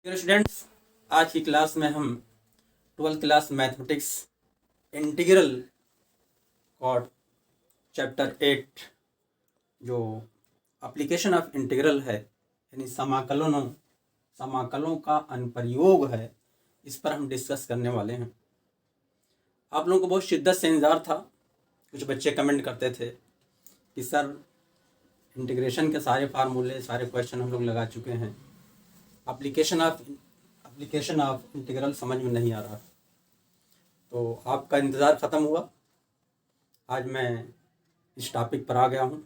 Dear students, आज की class में हम 12th क्लास मैथमेटिक्स इंटीग्रल और चैप्टर 8 जो एप्लीकेशन ऑफ इंटीग्रल है यानी समाकलों का अनुप्रयोग है, इस पर हम डिस्कस करने वाले हैं। आप लोगों को बहुत शिद्दत से इंतज़ार था। कुछ बच्चे कमेंट करते थे कि सर इंटीग्रेशन के सारे फार्मूले सारे क्वेश्चन हम लोग लगा चुके हैं, एप्लीकेशन ऑफ इंटीग्रल समझ में नहीं आ रहा। तो आपका इंतज़ार ख़त्म हुआ। आज मैं इस टॉपिक पर आ गया हूँ।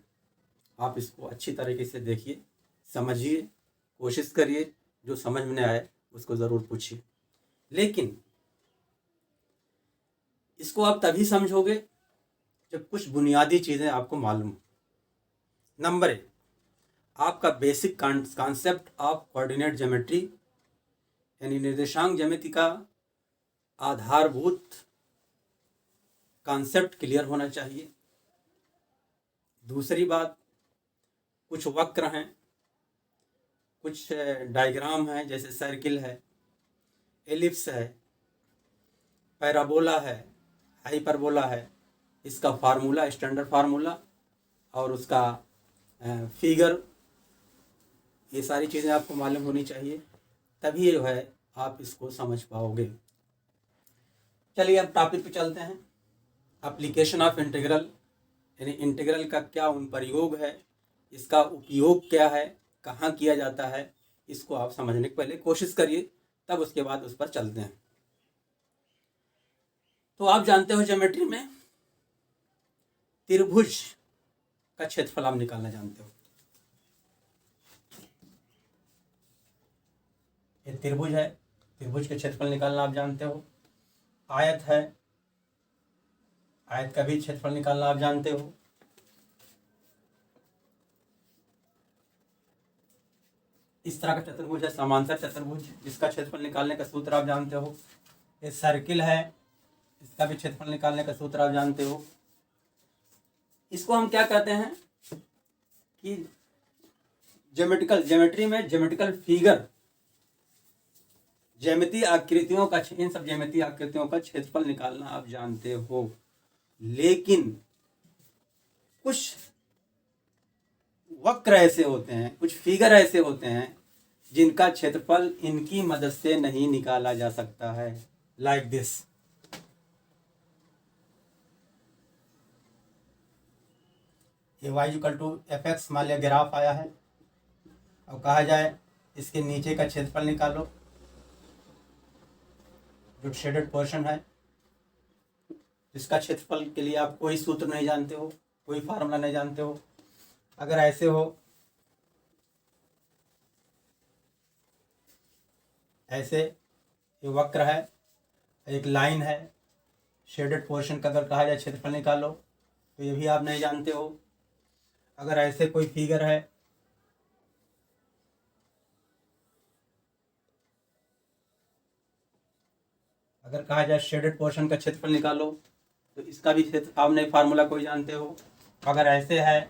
आप इसको अच्छी तरीके से देखिए, समझिए, कोशिश करिए, जो समझ में नहीं आए उसको ज़रूर पूछिए। लेकिन इसको आप तभी समझोगे जब कुछ बुनियादी चीज़ें आपको मालूम हो। नंबर 1, आपका basic concept of coordinate geometry यानी निर्देशांक ज्यामिति का आधारभूत कॉन्सेप्ट क्लियर होना चाहिए। दूसरी बात, कुछ वक्र हैं, कुछ डायग्राम हैं, जैसे सर्किल है, एलिप्स है, पैराबोला है, हाइपरबोला है, इसका फार्मूला, स्टैंडर्ड फार्मूला और उसका फिगर, ये सारी चीज़ें आपको मालूम होनी चाहिए, तभी जो है आप इसको समझ पाओगे। चलिए अब टॉपिक पे चलते हैं। एप्लीकेशन ऑफ इंटीग्रल यानी इंटीग्रल का क्या अनुप्रयोग है, इसका उपयोग क्या है, कहाँ किया जाता है, इसको आप समझने के पहले कोशिश करिए, तब उसके बाद उस पर चलते हैं। तो आप जानते हो ज्योमेट्री में त्रिभुज का क्षेत्रफल आप निकालना जानते हो। ये त्रिभुज है, त्रिभुज के क्षेत्रफल निकालना आप जानते हो। आयत है, आयत का भी क्षेत्रफल निकालना आप जानते हो। इस तरह का चतुर्भुज है, समांतर चतुर्भुज, इसका क्षेत्रफल निकालने का सूत्र आप जानते हो। ये सर्किल है, इसका भी क्षेत्रफल निकालने का सूत्र आप जानते हो। इसको हम क्या कहते हैं कि ज्योमेट्री में ज्योमेट्रिकल फिगर, ज्यामितीय आकृतियों का, इन सब ज्यामितीय आकृतियों का क्षेत्रफल निकालना आप जानते हो। लेकिन कुछ वक्र ऐसे होते हैं, कुछ फिगर ऐसे होते हैं जिनका क्षेत्रफल इनकी मदद से नहीं निकाला जा सकता है। लाइक दिस, ये y=fx मान लिया ग्राफ आया है, अब कहा जाए इसके नीचे का क्षेत्रफल निकालो, जो शेडेड पोर्शन है, इसका क्षेत्रफल के लिए आप कोई सूत्र नहीं जानते हो, कोई फार्मूला नहीं जानते हो। अगर ऐसे हो, ऐसे ये वक्र है, एक लाइन है, शेडेड पोर्शन का अगर कहा जाए क्षेत्रफल निकालो, तो ये भी आप नहीं जानते हो। अगर ऐसे कोई फिगर है, अगर कहा जाए शेडेड पोर्शन का क्षेत्रफल निकालो, तो इसका भी क्षेत्र आप नहीं, फार्मूला कोई जानते हो। अगर ऐसे है,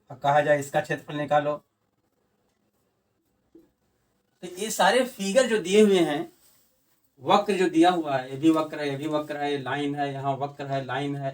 अब कहा जाए इसका क्षेत्रफल निकालो, तो ये सारे फिगर जो दिए हुए हैं, वक्र जो दिया हुआ है, ये भी वक्र है, ये भी वक्र है, लाइन है, यहाँ वक्र है, लाइन है,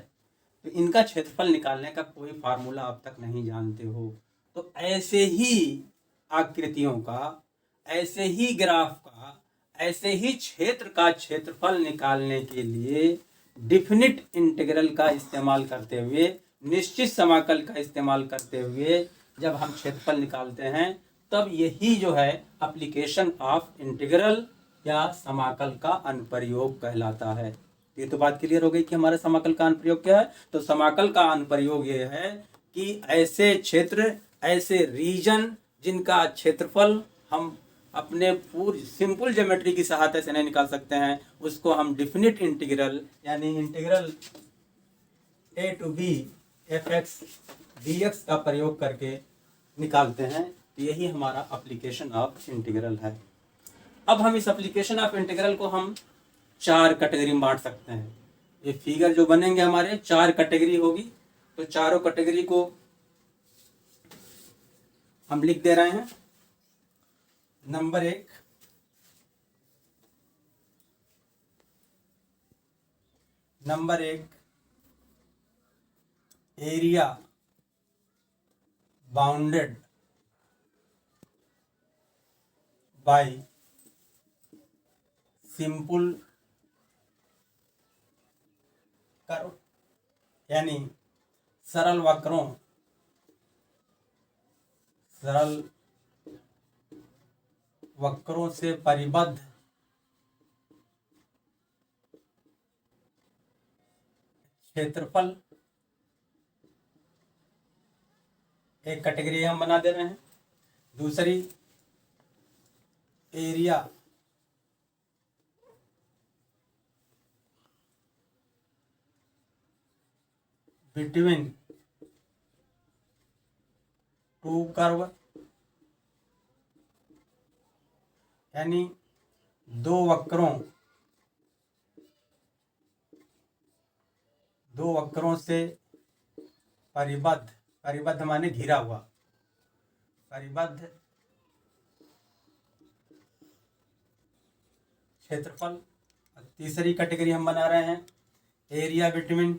तो इनका क्षेत्रफल निकालने का कोई फार्मूला अब तक नहीं जानते हो। तो ऐसे ही आकृतियों का, ऐसे ही ग्राफ का, ऐसे ही क्षेत्र का क्षेत्रफल निकालने के लिए डिफिनिट इंटीग्रल का इस्तेमाल करते हुए, निश्चित समाकल का इस्तेमाल करते हुए जब हम क्षेत्रफल निकालते हैं, तब यही जो है एप्लीकेशन ऑफ इंटीग्रल या समाकल का अनुप्रयोग कहलाता है। ये तो बात क्लियर हो गई कि हमारे समाकल का अनुप्रयोग क्या है। तो समाकल का अनुप्रयोग ये है कि ऐसे क्षेत्र, ऐसे रीजन जिनका क्षेत्रफल हम अपने पूरी सिंपल ज्योमेट्री की सहायता से नहीं निकाल सकते हैं, उसको हम डिफिनिट इंटीग्रल यानी integral a to b fx dx का प्रयोग करके निकालते हैं। तो यही हमारा एप्लीकेशन ऑफ इंटीग्रल है। अब हम इस एप्लीकेशन ऑफ इंटीग्रल को हम 4 कैटेगरी में बांट सकते हैं। ये फिगर जो बनेंगे हमारे 4 कैटेगरी होगी, तो चारों कैटेगरी को हम लिख दे रहे हैं। Number 1, area bounded by simple curve, यानी सरल वक्रों से परिबद्ध क्षेत्रफल। एक कैटेगरी हम बना दे रहे हैं। दूसरी, एरिया बिटवीन टू कर्व, यानी दो वक्रों से परिबद्ध माने घिरा हुआ, परिबद्ध क्षेत्रफल। तीसरी कैटेगरी हम बना रहे हैं, area between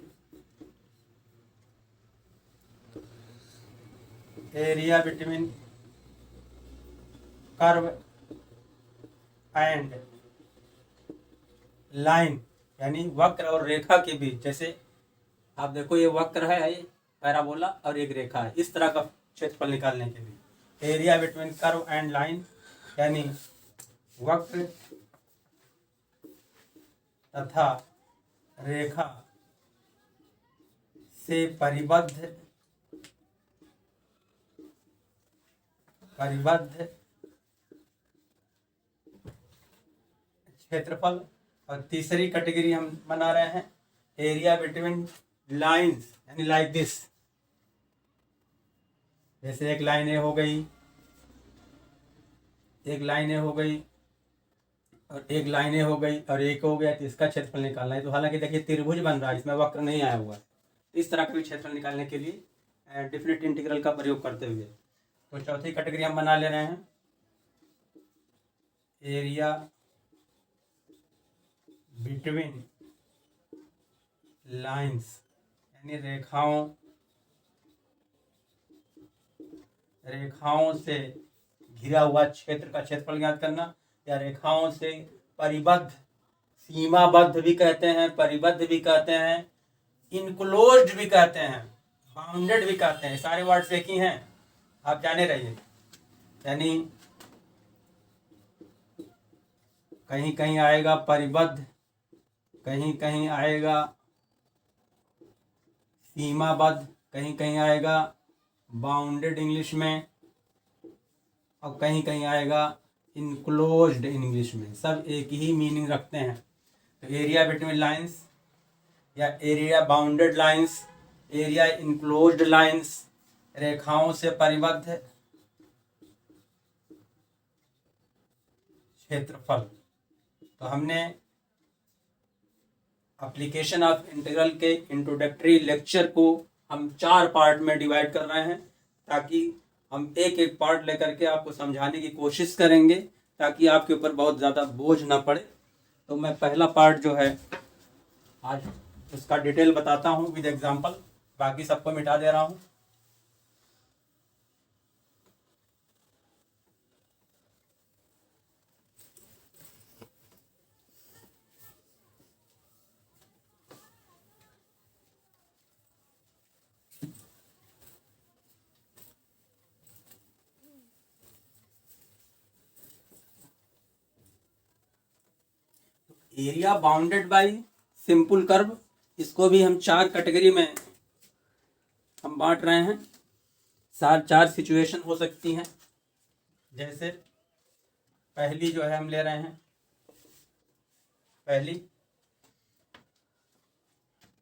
curve and line, यानी वक्र और रेखा के बीच। जैसे आप देखो, ये वक्र है, ये पैराबोला, और एक रेखा है। इस तरह का क्षेत्रफल निकालने के लिए area between curve and line, यानी वक्र तथा रेखा से परिबद्ध क्षेत्रफल। और तीसरी कैटेगरी हम बना रहे हैं, एरिया बिटवीन लाइंस, यानी लाइक दिस। जैसे एक लाइन ए हो गई, एक लाइन ए हो गई, और एक लाइन ए हो गई, और एक हो गया, तो इसका क्षेत्रफल निकालना है। तो हालांकि देखिए त्रिभुज बन रहा है, इसमें वक्र नहीं आया हुआ है। इस तरह का भी क्षेत्रफल निकालने के लिए डेफिनेट इंटीग्रल का प्रयोग करते हुए, तो चौथी कैटेगरी हम बना ले रहे हैं, एरिया बिटवीन लाइंस, यानी रेखाओं से घिरा हुआ क्षेत्र का क्षेत्रफल ज्ञात करना, या रेखाओं से परिबद्ध, सीमाबद्ध भी कहते हैं, परिबद्ध भी कहते हैं, इनक्लोज्ड भी कहते हैं, बाउंडेड भी कहते हैं। सारे वर्ड्स एक ही हैं, आप जाने रहिए। यानी कहीं कहीं आएगा परिबद्ध, कहीं कहीं आएगा सीमाबद्ध, कहीं कहीं आएगा बाउंडेड इंग्लिश में, और कहीं कहीं आएगा इनक्लोज्ड इंग्लिश में। सब एक ही मीनिंग रखते हैं। तो एरिया बिटवीन लाइंस, या area bounded lines, area enclosed lines, रेखाओं से परिबद्ध क्षेत्रफल। तो हमने एप्लीकेशन ऑफ इंटीग्रल के इंट्रोडक्टरी लेक्चर को हम 4 पार्ट में डिवाइड कर रहे हैं, ताकि हम एक एक पार्ट लेकर के आपको समझाने की कोशिश करेंगे, ताकि आपके ऊपर बहुत ज़्यादा बोझ ना पड़े। तो मैं पहला पार्ट जो है आज उसका डिटेल बताता हूँ विद एग्जांपल, बाकी सबको मिटा दे रहा हूँ। Area bounded by simple curve, इसको भी हम 4 कैटेगरी में हम बांट रहे हैं। 4 सिचुएशन हो सकती हैं। जैसे पहली जो है हम ले रहे हैं, पहली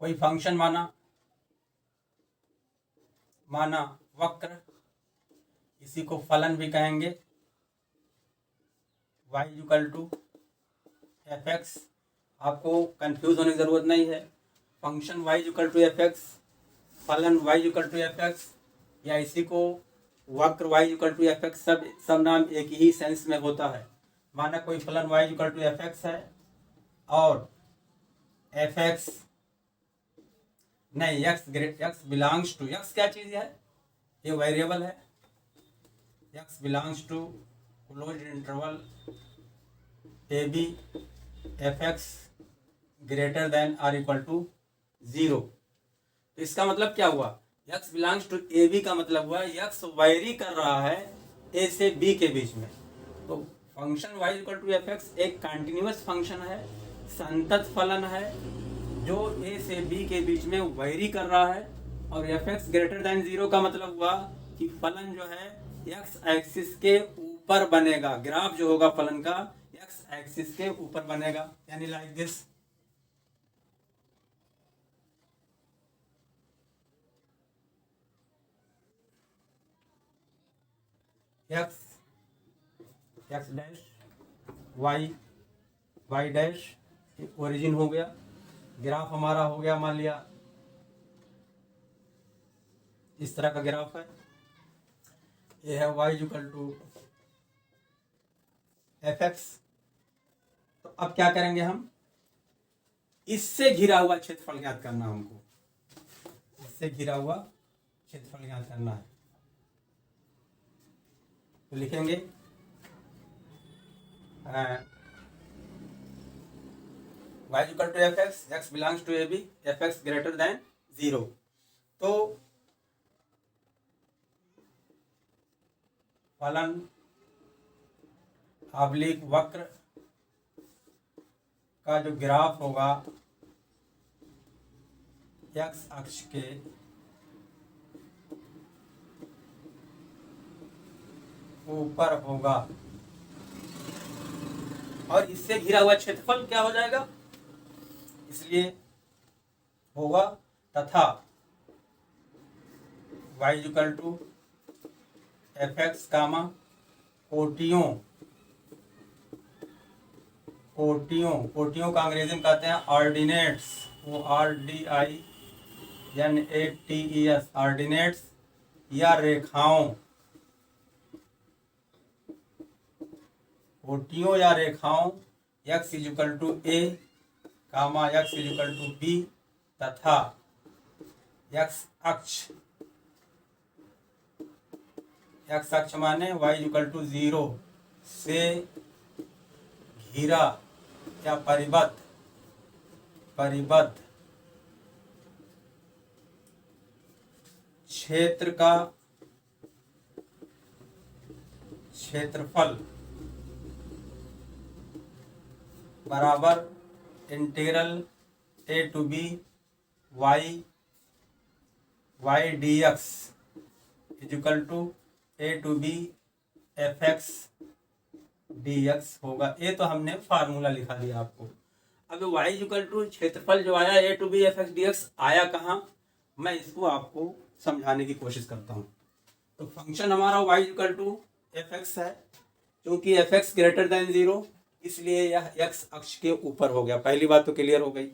कोई फंक्शन माना वक्र, इसी को फलन भी कहेंगे, y = fx। आपको कंफ्यूज होने की ज़रूरत नहीं है। फंक्शन y = fx, फलन y = fx, या इसी को वक्र y equal to F X सब नाम एक ही सेंस में होता है। माना कोई फलन y equal to F x है और एफ एक्स नहीं एक्स बिलोंग्स टू, एक्स क्या चीज़ है, ये वेरिएबल है, X belongs to closed interval A B F X greater than or equal to 0। तो इसका मतलब क्या हुआ, X belongs to A B का मतलब हुआ एक्स वेरी कर रहा है ए से बी के बीच में। तो function Y equal to F X एक कंटिन्यूअस फंक्शन है, संतत फलन है जो ए से बी के बीच में वेरी कर रहा है। और एफ एक्स ग्रेटर देन 0 का मतलब हुआ कि फलन जो है एक्स एक्सिस के ऊपर बनेगा, ग्राफ जो होगा फलन का एक्स एक्सिस के ऊपर बनेगा, यानी like this. X dash Y dash origin हो गया, ग्राफ हमारा हो गया, मान लिया इस तरह का ग्राफ है, ये है y equal to F X. तो अब क्या करेंगे हम, इससे घिरा हुआ क्षेत्रफल ज्ञात करना हमको, इससे घिरा हुआ क्षेत्रफल ज्ञात करना है। तो लिखेंगे y equal to F x, X belongs to A B, F X greater than 0। तो फलन ऑब्लिक वक्र का जो ग्राफ होगा एक्स अक्ष के ऊपर होगा और इससे घिरा हुआ क्षेत्रफल क्या हो जाएगा, इसलिए होगा तथा y equal to F x comma कोटियों का अंग्रेजी में कहते हैं ऑर्डिनेट्स, ORDINATES, ऑर्डिनेट्स या रेखाओं, कोटियों या रेखाओं x equal to A comma x equal to B तथा x अक्ष माने y इक्वल टू 0 से घिरा या परिबद्ध क्षेत्र का क्षेत्रफल बराबर integral a to B y dx equal to a to B F X dx होगा। ये तो हमने फार्मूला लिखा दिया आपको। अब y इक्वल टू क्षेत्रफल जो आया a to B F X dx आया कहाँ, मैं इसको आपको समझाने की कोशिश करता हूँ। तो फंक्शन हमारा y equal to F x है, क्योंकि एफ एक्स ग्रेटर देन 0 इसलिए यह x अक्ष के ऊपर हो गया। पहली बात तो क्लियर हो गई।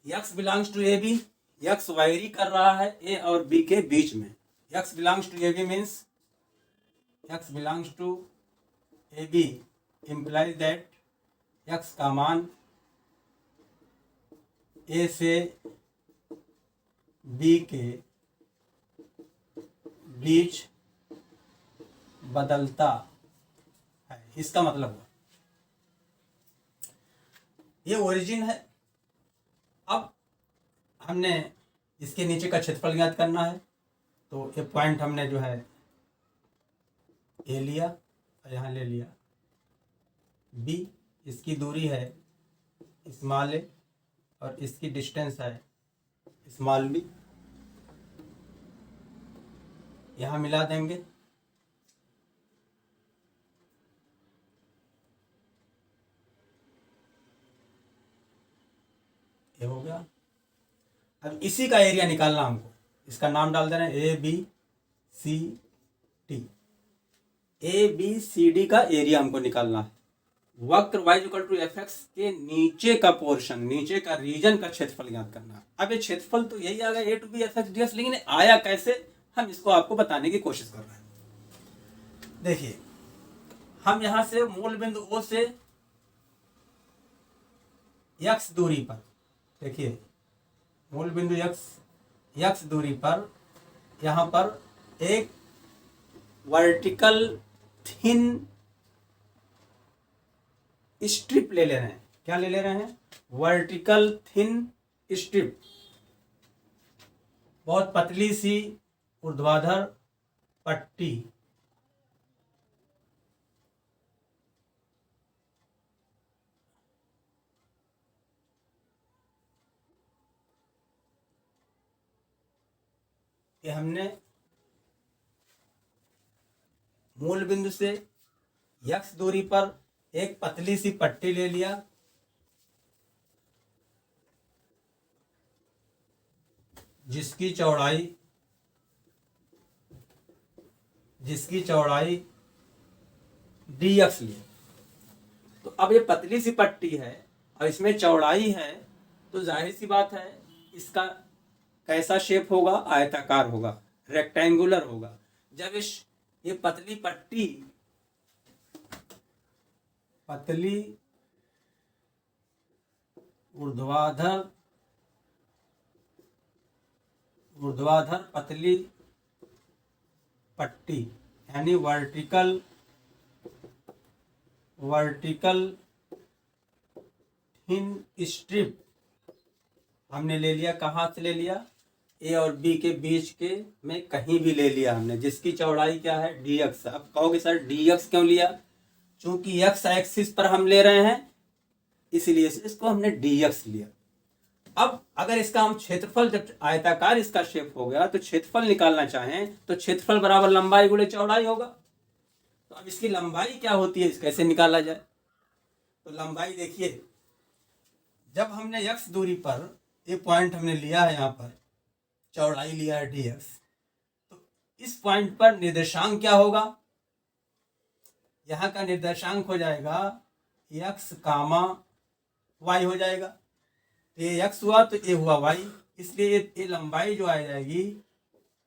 x belongs to A B, x vary कर रहा है a और b के बीच में। x belongs to A B means x belongs to A B implies that x का मान a से b के बीच बदलता है, इसका मतलब हुआ ये ओरिजिन है। अब हमने इसके नीचे का क्षेत्रफल ज्ञात करना है, तो ये पॉइंट हमने जो है ए लिया और यहाँ ले लिया बी, इसकी दूरी है स्मॉल ए और इसकी डिस्टेंस है स्मॉल बी, यहाँ मिला देंगे। ये हो गया। अब इसी का एरिया निकालना हमको, इसका नाम डाल देना है ए बी सी डी का एरिया हमको निकालना है। वक्र y equal to F X के नीचे का पोर्शन, नीचे का रीजन का क्षेत्रफल ज्ञात करना है। अब ये क्षेत्रफल तो यही आ गया a to B F x D x, लेकिन आया कैसे हम इसको आपको बताने की कोशिश कर रहे हैं। देखिए, हम यहां से मूल बिंदु O से x दूरी पर, देखिए मूल बिंदु x दूरी पर यहां पर एक वर्टिकल थिन स्ट्रिप ले रहे हैं। क्या ले रहे हैं? वर्टिकल थिन स्ट्रिप, बहुत पतली सी ऊर्ध्वाधर पट्टी। कि हमने मूल बिंदु से x दूरी पर एक पतली सी पट्टी ले लिया, जिसकी चौड़ाई dx ली। तो अब ये पतली सी पट्टी है और इसमें चौड़ाई है, तो जाहिर सी बात है इसका कैसा शेप होगा? आयताकार होगा, रेक्टेंगुलर होगा। जब ये पतली पट्टी, पतली ऊर्ध्वाधर पतली पट्टी यानी वर्टिकल थिन स्ट्रिप हमने ले लिया। कहाँ से ले लिया? ए और बी के बीच के में कहीं भी ले लिया हमने, जिसकी चौड़ाई क्या है? dx। अब कहोगे सर dx क्यों लिया? चूंकि x एक्सिस पर हम ले रहे हैं, इसलिए इसको हमने dx लिया। अब अगर इसका हम क्षेत्रफल, जब आयताकार इसका शेप हो गया तो क्षेत्रफल निकालना चाहें तो क्षेत्रफल बराबर लंबाई गुणे चौड़ाई होगा। तो अब इसकी लंबाई क्या होती है, कैसे निकाला जाए? तो लंबाई देखिए, जब हमने x दूरी पर ये पॉइंट हमने लिया है, यहाँ पर चौड़ाई लिया है dx, तो इस पॉइंट पर निर्देशांक क्या होगा? यहाँ का निर्देशांक हो जाएगा x, y हो जाएगा। तो ये x हुआ तो ये हुआ y, इसलिए ये लंबाई जो आ जाएगी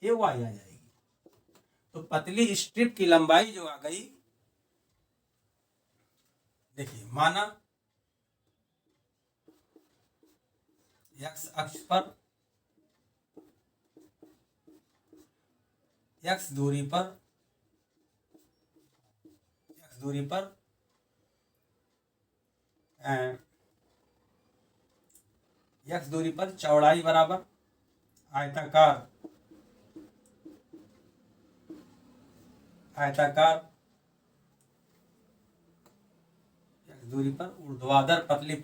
ये y आ जाएगी। तो पतली स्ट्रिप की लंबाई जो आ गई, देखिए माना x अक्ष पर, x दूरी पर चौड़ाई बराबर आयताकार x दूरी पर ऊर्ध्वाधर पतली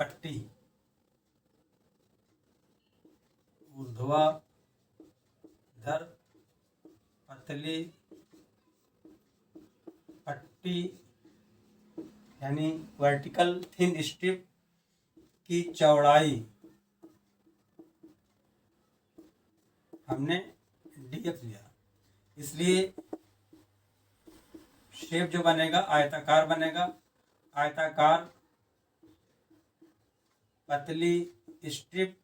पट्टी, यानी वर्टिकल थिन स्ट्रिप की चौड़ाई हमने dx लिया। इसलिए शेप जो बनेगा आयताकार बनेगा। आयताकार पतली स्ट्रिप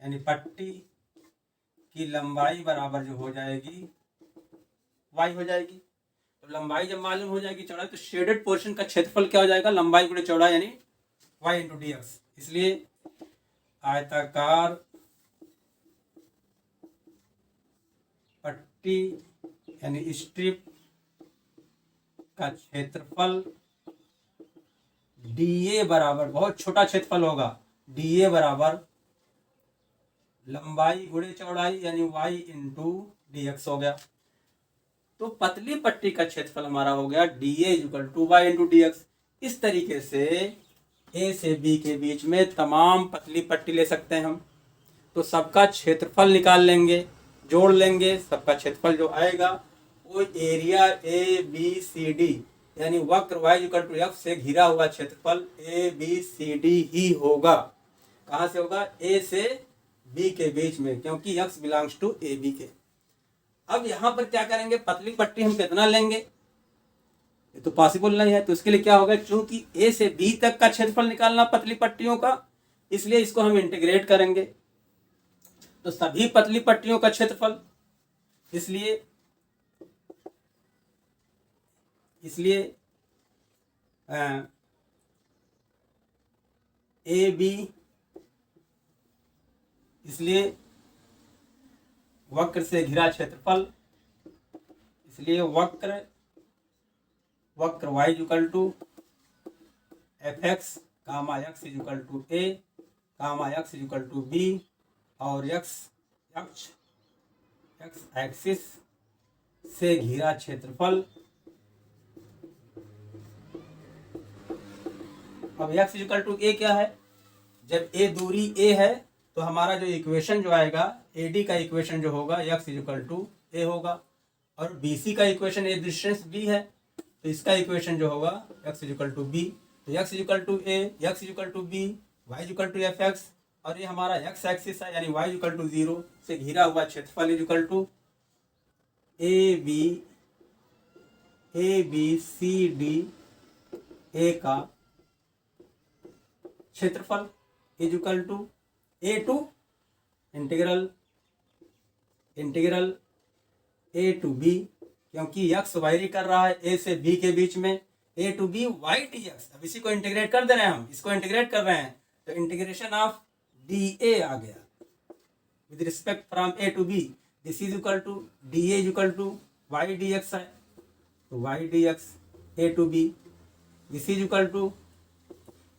यानी पट्टी की लंबाई बराबर जो हो जाएगी y हो जाएगी। तो लंबाई जब मालूम हो जाएगी, चौड़ाई, तो शेडेड पोर्शन का क्षेत्रफल क्या हो जाएगा? लंबाई गुणे चौड़ाई यानी y इंटू dx। इसलिए आयताकार पट्टी यानी स्ट्रिप का क्षेत्रफल dA बराबर, बहुत छोटा क्षेत्रफल होगा, dA बराबर लंबाई गुणे चौड़ाई यानी y इंटू dx हो गया। तो पतली पट्टी का क्षेत्रफल हमारा हो गया dA equal to y into dx। इस तरीके से A से B के बीच में तमाम पतली पट्टी ले सकते हैं हम। तो सबका क्षेत्रफल निकाल लेंगे, जोड़ लेंगे, सबका क्षेत्रफल जो आएगा वो एरिया ABCD यानी वक्र y इक्वल टू f से घिरा हुआ क्षेत्रफल ABCD ही होगा। कहाँ से होगा? A से B के बीच में, क्योंकि x बिलोंग्स टू AB के। अब यहाँ पर क्या करेंगे? पतली पट्टी हम कितना लेंगे? ये तो पॉसिबल नहीं है। तो इसके लिए क्या होगा? चूंकि A से B तक का क्षेत्रफल निकालना पतली पट्टियों का, इसलिए इसको हम इंटीग्रेट करेंगे। तो सभी पतली पट्टियों का क्षेत्रफल, इसलिए इसलिए ए बी, इसलिए वक्र से घिरा क्षेत्रफल, इसलिए वक्र y equal to F x comma x equal to A comma x equal to B और एक्स एक्सिस से घिरा क्षेत्रफल। अब एक्स इक्वल टू ए क्या है? जब ए दूरी ए है तो हमारा जो इक्वेशन जो आएगा ए डी का इक्वेशन जो होगा एक्स इक्वल टू ए होगा, और बी सी का इक्वेशन ए डिस्टेंस बी है तो इसका इक्वेशन जो होगा एक्स इक्वल टू बी। तो X equal to A, X equal to B, Y equal to F X, और ये हमारा एक्स एक्सिस है यानी वाई इक्वल टू 0 से घिरा हुआ क्षेत्रफल equal to A B C D A का क्षेत्रफल is equal to A to integral A to B, क्योंकि एक्स वायरी कर रहा है ए से बी के बीच में, a to B y D x. अब इसी को इंटीग्रेट कर दे रहे हैं, हम इसको इंटीग्रेट कर रहे हैं तो इंटीग्रेशन ऑफ डी ए आ गया with respect from A to B. This is equal to d A equal to y D x है तो y D x a to B, this is equal to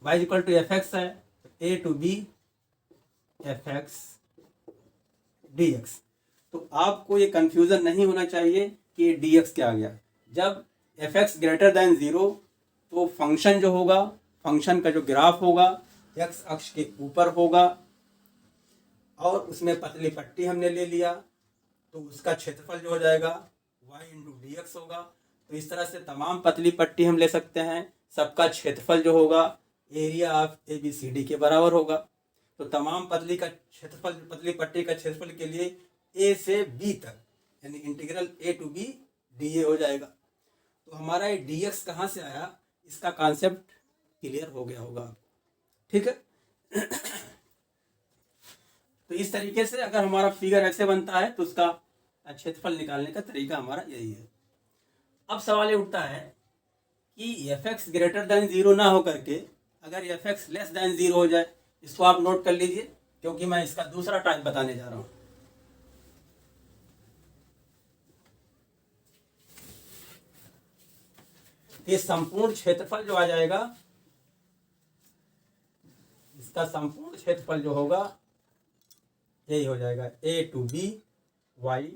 y equal to F x है तो a to B F x D x. तो आपको ये confusion नहीं होना चाहिए कि ये डी एक्स क्या आ गया। जब एफ एक्स ग्रेटर देन 0 तो फंक्शन जो होगा, फंक्शन का जो ग्राफ होगा एक्स अक्ष के ऊपर होगा और उसमें पतली पट्टी हमने ले लिया तो उसका क्षेत्रफल जो हो जाएगा y इंटू डी एक्स होगा। तो इस तरह से तमाम पतली पट्टी हम ले सकते हैं, सबका क्षेत्रफल जो होगा area of A B C D के बराबर होगा। तो तमाम पतली का क्षेत्रफल, पतली पट्टी का क्षेत्रफल के लिए ए से बी तक यानी integral A to B D A हो जाएगा। तो हमारा ये डी एक्स कहाँ से आया, इसका कॉन्सेप्ट क्लियर हो गया होगा, ठीक है। तो इस तरीके से अगर हमारा फिगर ऐसे बनता है तो उसका क्षेत्रफल निकालने का तरीका हमारा यही है। अब सवाल ये उठता है कि एफ एक्स ग्रेटर देन 0 ना हो करके अगर एफ एक्स लेस देन 0 हो जाए, इसको आप नोट कर लीजिए क्योंकि मैं इसका दूसरा टाइप बताने जा रहा हूं। ये संपूर्ण क्षेत्रफल जो आ जाएगा, इसका संपूर्ण क्षेत्रफल जो होगा यही हो जाएगा a to B y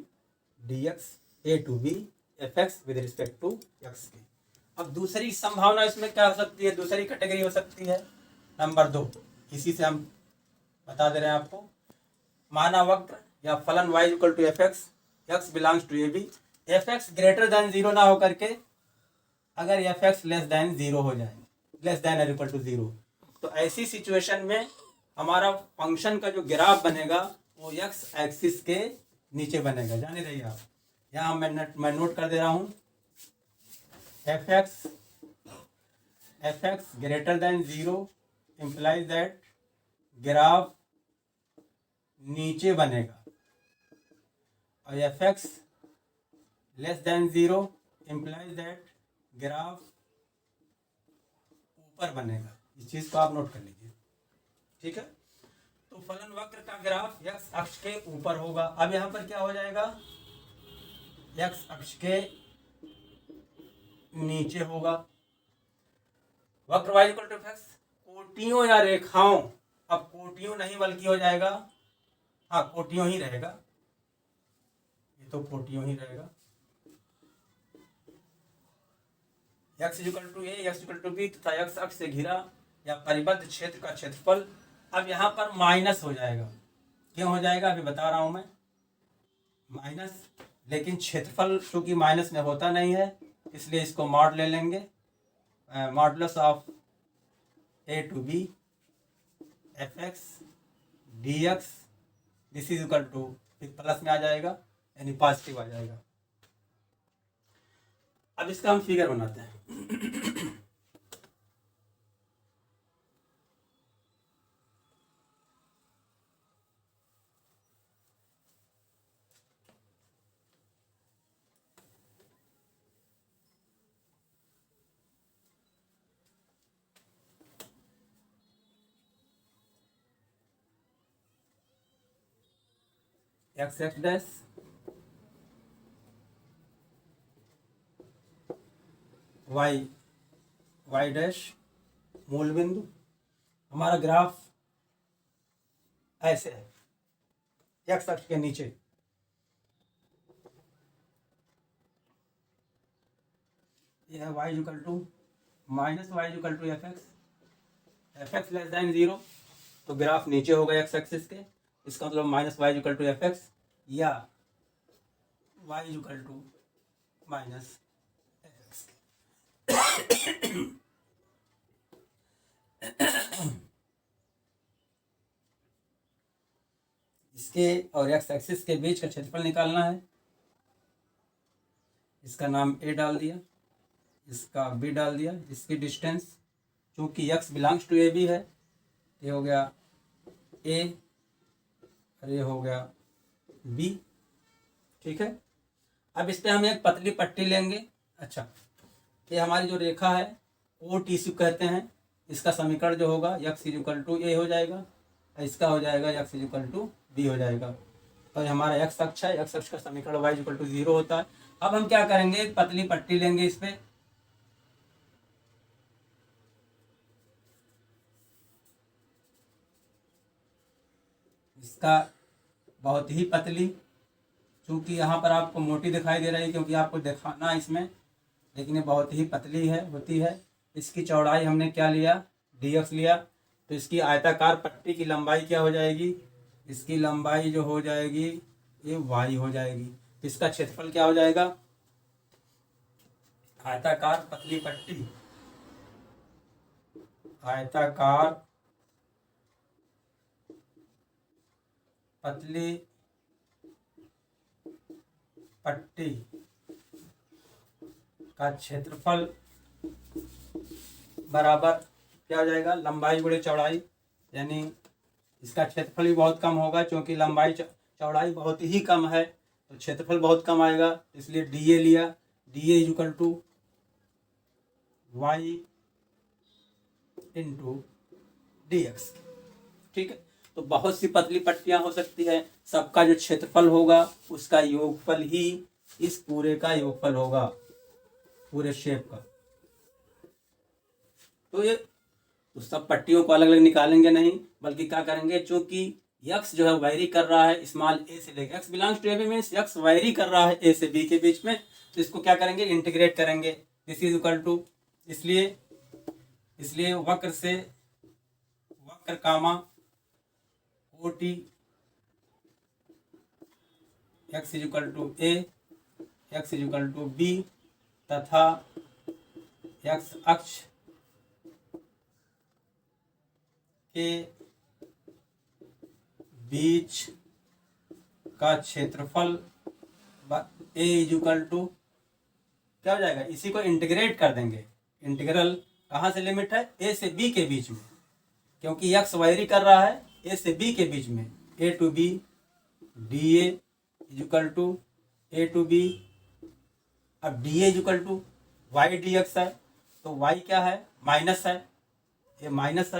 D x a to B F x with respect to x के। अब दूसरी संभावना इसमें क्या हो सकती है, दूसरी कैटेगरी हो सकती है नंबर 2, इसी से हम बता दे रहे हैं आपको। माना वक्र या फलन y equal to F x, X belongs to A B, F X greater than 0 ना हो करके अगर एफ एक्स लेस देन 0 हो जाए, लेस देन और इक्वल टू 0, तो ऐसी सिचुएशन में हमारा फंक्शन का जो ग्राफ बनेगा वो एक्स एक्सिस के नीचे बनेगा। जाने रहिए आप, यहाँ मैं नोट कर दे रहा हूँ F X greater than 0 implies that graph नीचे बनेगा और F x less than 0 implies that graph ऊपर बनेगा। इस चीज को आप नोट कर लीजिए, ठीक है। तो फलन वक्र का ग्राफ एक्स अक्ष के ऊपर होगा। अब यहाँ पर क्या हो जाएगा, एक्स अक्ष के नीचे होगा। वक्र y इक्वल टू एक्स, कोटियों या रेखाओं, अब कोटियों नहीं बल्कि हो जाएगा, हाँ कोटियों ही रहेगा, ये तो कोटियों ही रहेगा। X equal to A, X equal to B तथा एक्स अक्ष से घिरा या परिबद्ध क्षेत्र का क्षेत्रफल। अब यहाँ पर माइनस हो जाएगा, क्यों हो जाएगा अभी बता रहा हूं मैं, माइनस, लेकिन क्षेत्रफल चूंकि माइनस में होता नहीं है इसलिए इसको मॉड ले लेंगे, modulus of A to B F x D x, this is equal to, फिर प्लस में आ जाएगा यानी पॉजिटिव आ जाएगा। अब इसका हम फिगर बनाते हैं। X x dash Y Y dash मूल बिंदु। हमारा ग्राफ ऐसे है, एक्स अक्ष के नीचे। यह है y equal to minus y equal to F x, f x less than zero, तो ग्राफ नीचे होगा एक्स एक्सिस के। इसका मतलब minus y equal to F x या y equal to minus F x. इसके और एक्स एक्सिस के बीच का क्षेत्रफल निकालना है। इसका नाम ए डाल दिया, इसका बी डाल दिया। इसकी डिस्टेंस चूंकि X belongs to A B है, ये हो गया ए और ये हो गया बी। ठीक है, अब इस पर हम एक पतली पट्टी लेंगे। अच्छा, ये हमारी जो रेखा है ओ टी सी कहते हैं। इसका समीकरण जो होगा एक्स इक्वल टू ए हो जाएगा और इसका हो जाएगा एक्स इक्वल टू बी हो जाएगा। और हमारा एक्स अक्ष है, एक्स अक्ष का समीकरण वाई इक्वल टू जीरो होता है। अब हम क्या करेंगे, एक पतली पट्टी लेंगे इस पे, इसका बहुत ही पतली, क्योंकि यहाँ पर आपको मोटी दिखाई दे रही है क्योंकि आपको दिखाना है इसमें, लेकिन ये बहुत ही पतली है होती है। इसकी चौड़ाई हमने क्या लिया, डी एक्स लिया, तो इसकी आयताकार पट्टी की लंबाई क्या हो जाएगी, इसकी लंबाई जो हो जाएगी ये वाई हो जाएगी। तो इसका क्षेत्रफल क्या हो जाएगा, आयताकार पतली पट्टी, आयताकार पतली पट्टी का क्षेत्रफल बराबर क्या हो जाएगा, लंबाई गुणे चौड़ाई। यानी इसका क्षेत्रफल भी बहुत कम होगा क्योंकि लंबाई चौड़ाई बहुत ही कम है, तो क्षेत्रफल बहुत कम आएगा, इसलिए डी ए लिया। D A equal to Y into D X. ठीक है, तो बहुत सी पतली पट्टियां हो सकती है, सबका जो क्षेत्रफल होगा उसका योगफल ही इस पूरे का योगफल होगा, पूरे शेप का। तो ये तो सब पट्टियों को अलग अलग निकालेंगे नहीं, बल्कि क्या करेंगे, चूंकि यक्स जो है वायरी कर रहा है स्मॉल ए से लेकर, X belongs to A B means X vary कर रहा है ए से बी के बीच में, तो इसको क्या करेंगे, इंटीग्रेट करेंगे। दिस इज इक्वल टू, इसलिए वक्र से वक्र कामा ओ टी x is equal to A, x is equal to B तथा एक्स अक्ष के बीच का क्षेत्रफल ए इज इक्वल टू क्या हो जाएगा, इसी को इंटीग्रेट कर देंगे। इंटीग्रल कहाँ से लिमिट है, ए से बी के बीच में, क्योंकि एक्स वायरी कर रहा है ए से बी के बीच में, a to B D A is equal to A to b. अब d A is equal to y D x है, तो वाई क्या है, माइनस है, ये माइनस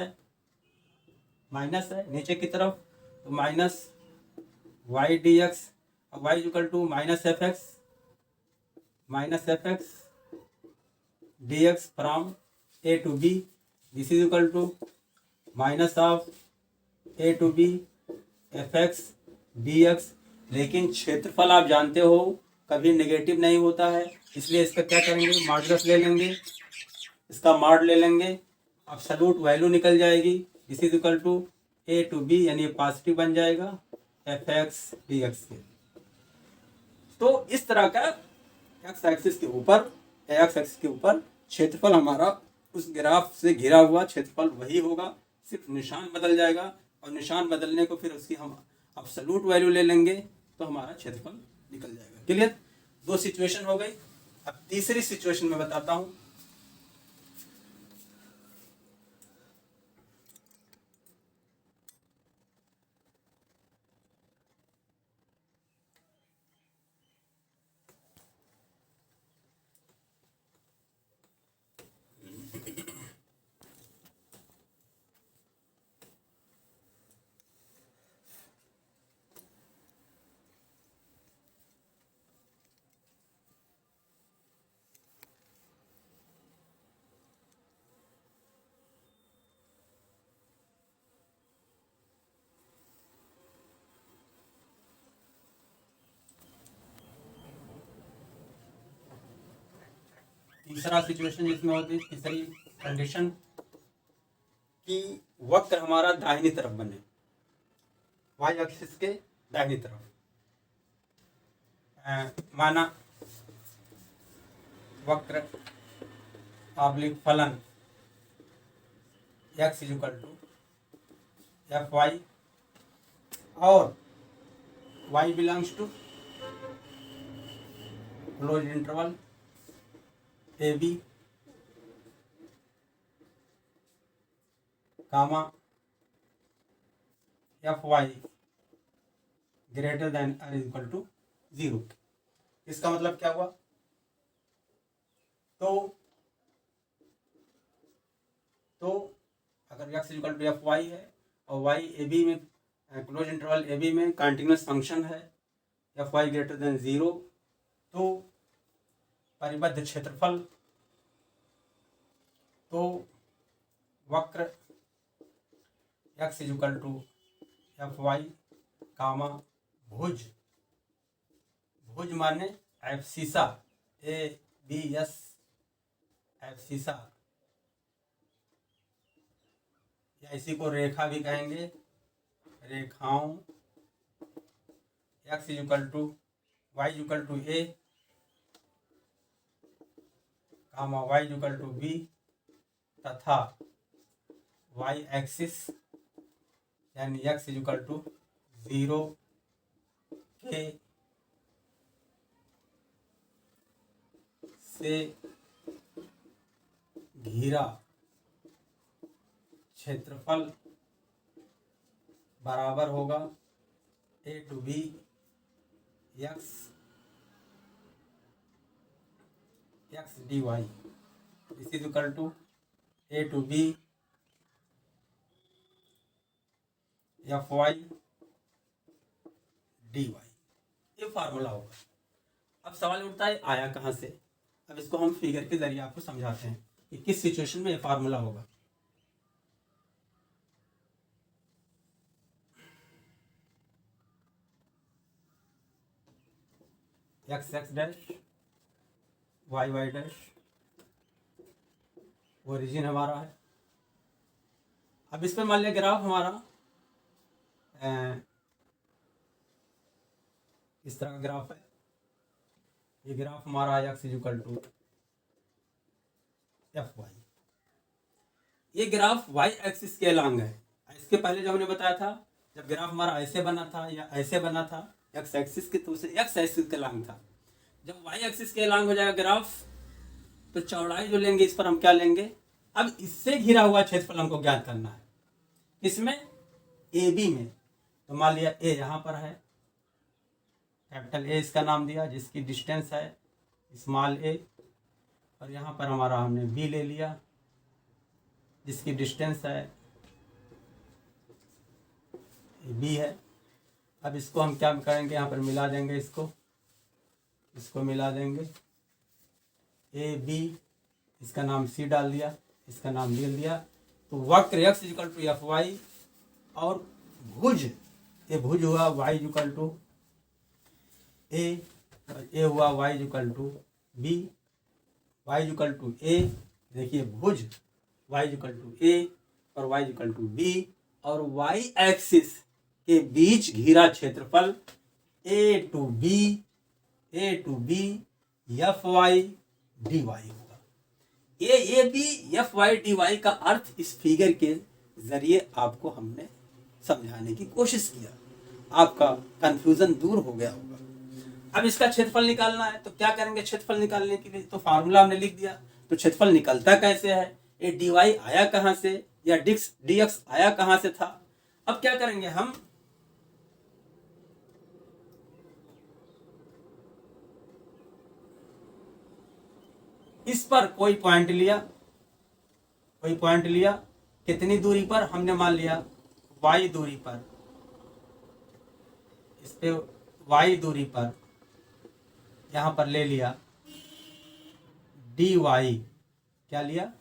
है नीचे की तरफ, तो minus Y D X, Y equal to minus F x D X from A to B. This is equal to minus of A to B F x D x. लेकिन क्षेत्रफल आप जानते हो कभी नेगेटिव नहीं होता है, इसलिए इसका क्या करेंगे, मॉडुलस ले लेंगे, इसका मॉड ले लेंगे, एब्सोल्यूट वैल्यू निकल जाएगी। This is equal to A to B, यानी पॉजिटिव बन जाएगा एफ एक्स डी एक्स के। तो इस तरह का एक्स एक्सिस के ऊपर क्षेत्रफल हमारा उस ग्राफ से घिरा हुआ क्षेत्रफल वही होगा, सिर्फ निशान बदल जाएगा, और निशान बदलने को फिर उसकी हम एब्सोल्यूट वैल्यू ले लेंगे तो हमारा क्षेत्रफल निकल जाएगा। क्लियर, दो सिचुएशन हो गई। अब तीसरी सिचुएशन में बताता हूं। तीसरा सिचुएशन जिसमें होती है, तीसरी कंडीशन कि वक्र हमारा दाहिनी तरफ बने, वाई एक्सिस के दाहिनी तरफ। माना वक्र ऑब्लिक फलन x equal to F Y और y belongs to close interval A b comma f Y greater than or equal to 0। इसका मतलब क्या हुआ? तो अगर x equal to F Y है और y ए बी में क्लोज इंटरवल ए बी में कंटिन्यूस फंक्शन है, एफ वाई ग्रेटर देन 0, तो परिबद्ध क्षेत्रफल, तो वक्र x equal to F y comma भुज, भुज माने एब्सिसा, ए बी एस एब्सिसा, या इसी को रेखा भी कहेंगे, रेखाओं x equal to y equal to A comma y equal to B तथा वाई एक्सिस यानी x इक्वल टू 0 के से घिरा क्षेत्रफल बराबर होगा a to B x D y, this is equal to A to B F Y D Y, ये formula होगा। अब सवाल उठता है आया कहाँ से? अब इसको हम फिगर के जरिए आपको समझाते हैं कि किस सिचुएशन में ये फार्मूला होगा। X x dash Y Y dash origin हमारा है। अब इस पर मान लिया ग्राफ हमारा इस तरह का ग्राफ है, ये ग्राफ हमारा x equal to F Y, ये ग्राफ वाई एक्सिस के अलॉन्ग है। इसके पहले जो हमने बताया था, जब ग्राफ हमारा ऐसे बना था या ऐसे बना था एक्स एक्सिस के, तो उसे एक्स एक्सिस के अलॉन्ग था। जब वाई एक्सिस के अलॉन्ग हो जाएगा ग्राफ, तो चौड़ाई जो लेंगे इस पर हम क्या लेंगे? अब इससे घिरा हुआ क्षेत्रफल हमको ज्ञात करना है। इसमें ए बी में, तो मान लिया ए यहाँ पर है, कैपिटल ए इसका नाम दिया, जिसकी डिस्टेंस है स्मॉल ए, और यहाँ पर हमारा हमने बी ले लिया जिसकी डिस्टेंस है बी है। अब इसको हम क्या करेंगे? यहाँ पर मिला देंगे, इसको मिला देंगे, ए बी, इसका नाम सी डाल दिया, इसका नाम डी दिया। तो वक्र X equal to F Y और भुज, ये भुज हुआ वाई इक्वल टू ए, और ए हुआ y equal to B, Y equal to a, देखिए भुज वाई इक्वल टू ए और वाई इक्वल टू बी, और वाई एक्सिस के बीच घिरा क्षेत्रफल a to B F Y D y होगा। A B F Y D y का अर्थ इस फिगर के जरिए आपको हमने समझाने की कोशिश किया, आपका कंफ्यूजन दूर हो गया होगा। अब इसका क्षेत्रफल निकालना है, तो क्या करेंगे? क्षेत्रफल निकालने के लिए तो फार्मूला हमने लिख दिया, तो क्षेत्रफल निकलता कैसे है? ये डी वाई आया कहाँ से, या डी एक्स आया कहाँ से था? अब क्या करेंगे हम? इस पर कोई पॉइंट लिया, कितनी दूरी पर? हमने मान लिया y दूरी पर, इस पे y दूरी पर यहाँ पर ले लिया dy, क्या लिया?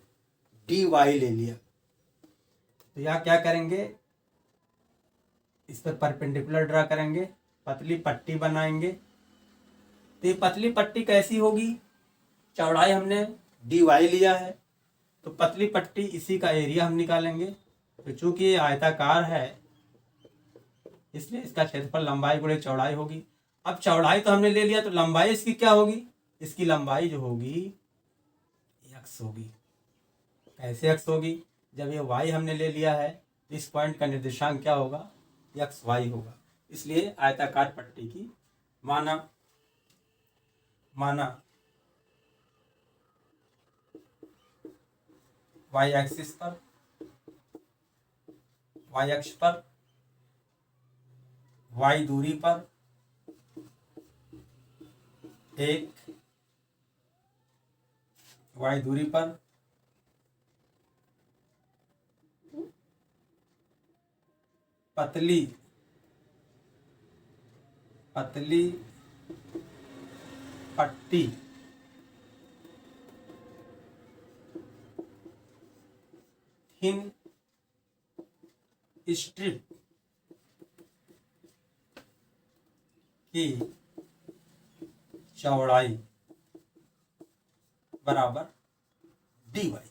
dy ले लिया। तो यहाँ क्या करेंगे? इस पर परपेंडिकुलर ड्रा करेंगे, पतली पट्टी बनाएंगे। तो ये पतली पट्टी कैसी होगी? चौड़ाई हमने डी वाई लिया है, तो पतली पट्टी इसी का एरिया हम निकालेंगे। तो चूंकि ये आयताकार है इसलिए इसका क्षेत्रफल लंबाई गुणे चौड़ाई होगी। अब चौड़ाई तो हमने ले लिया, तो लंबाई इसकी क्या होगी? इसकी लंबाई जो होगी एक्स होगी। कैसे एक्स होगी? जब ये वाई हमने ले लिया है तो इस पॉइंट का निर्देशांक क्या होगा? एक्स वाई होगा। इसलिए आयताकार पट्टी की माना वाई एक्सिस पर, वाई अक्ष पर, वाई दूरी पर एक, वाई दूरी पर पतली पट्टी थिन स्ट्रिप की चौड़ाई बराबर डी वाई।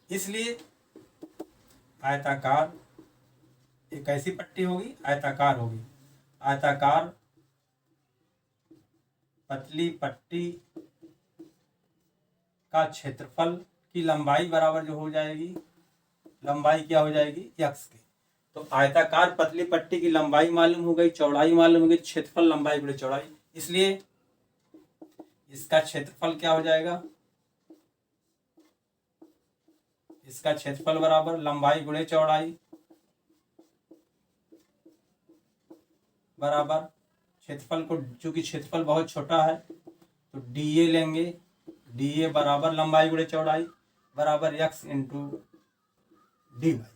इसलिए आयताकार एक ऐसी पट्टी होगी, आयताकार होगी। आयताकार पतली पट्टी का क्षेत्रफल की लंबाई बराबर जो हो जाएगी, लंबाई क्या हो जाएगी? एक्स की। तो आयताकार पतली पट्टी की लंबाई मालूम हो गई, चौड़ाई मालूम हो गई, क्षेत्रफल लंबाई गुणे चौड़ाई। इसलिए इसका क्षेत्रफल क्या हो जाएगा? इसका क्षेत्रफल बराबर लंबाई गुणे चौड़ाई बराबर क्षेत्रफल को, चूंकि क्षेत्रफल बहुत छोटा है तो डी ए लेंगे। डी ए बराबर लंबाई गुणे चौड़ाई बराबर एक्स इंटू डी वाई।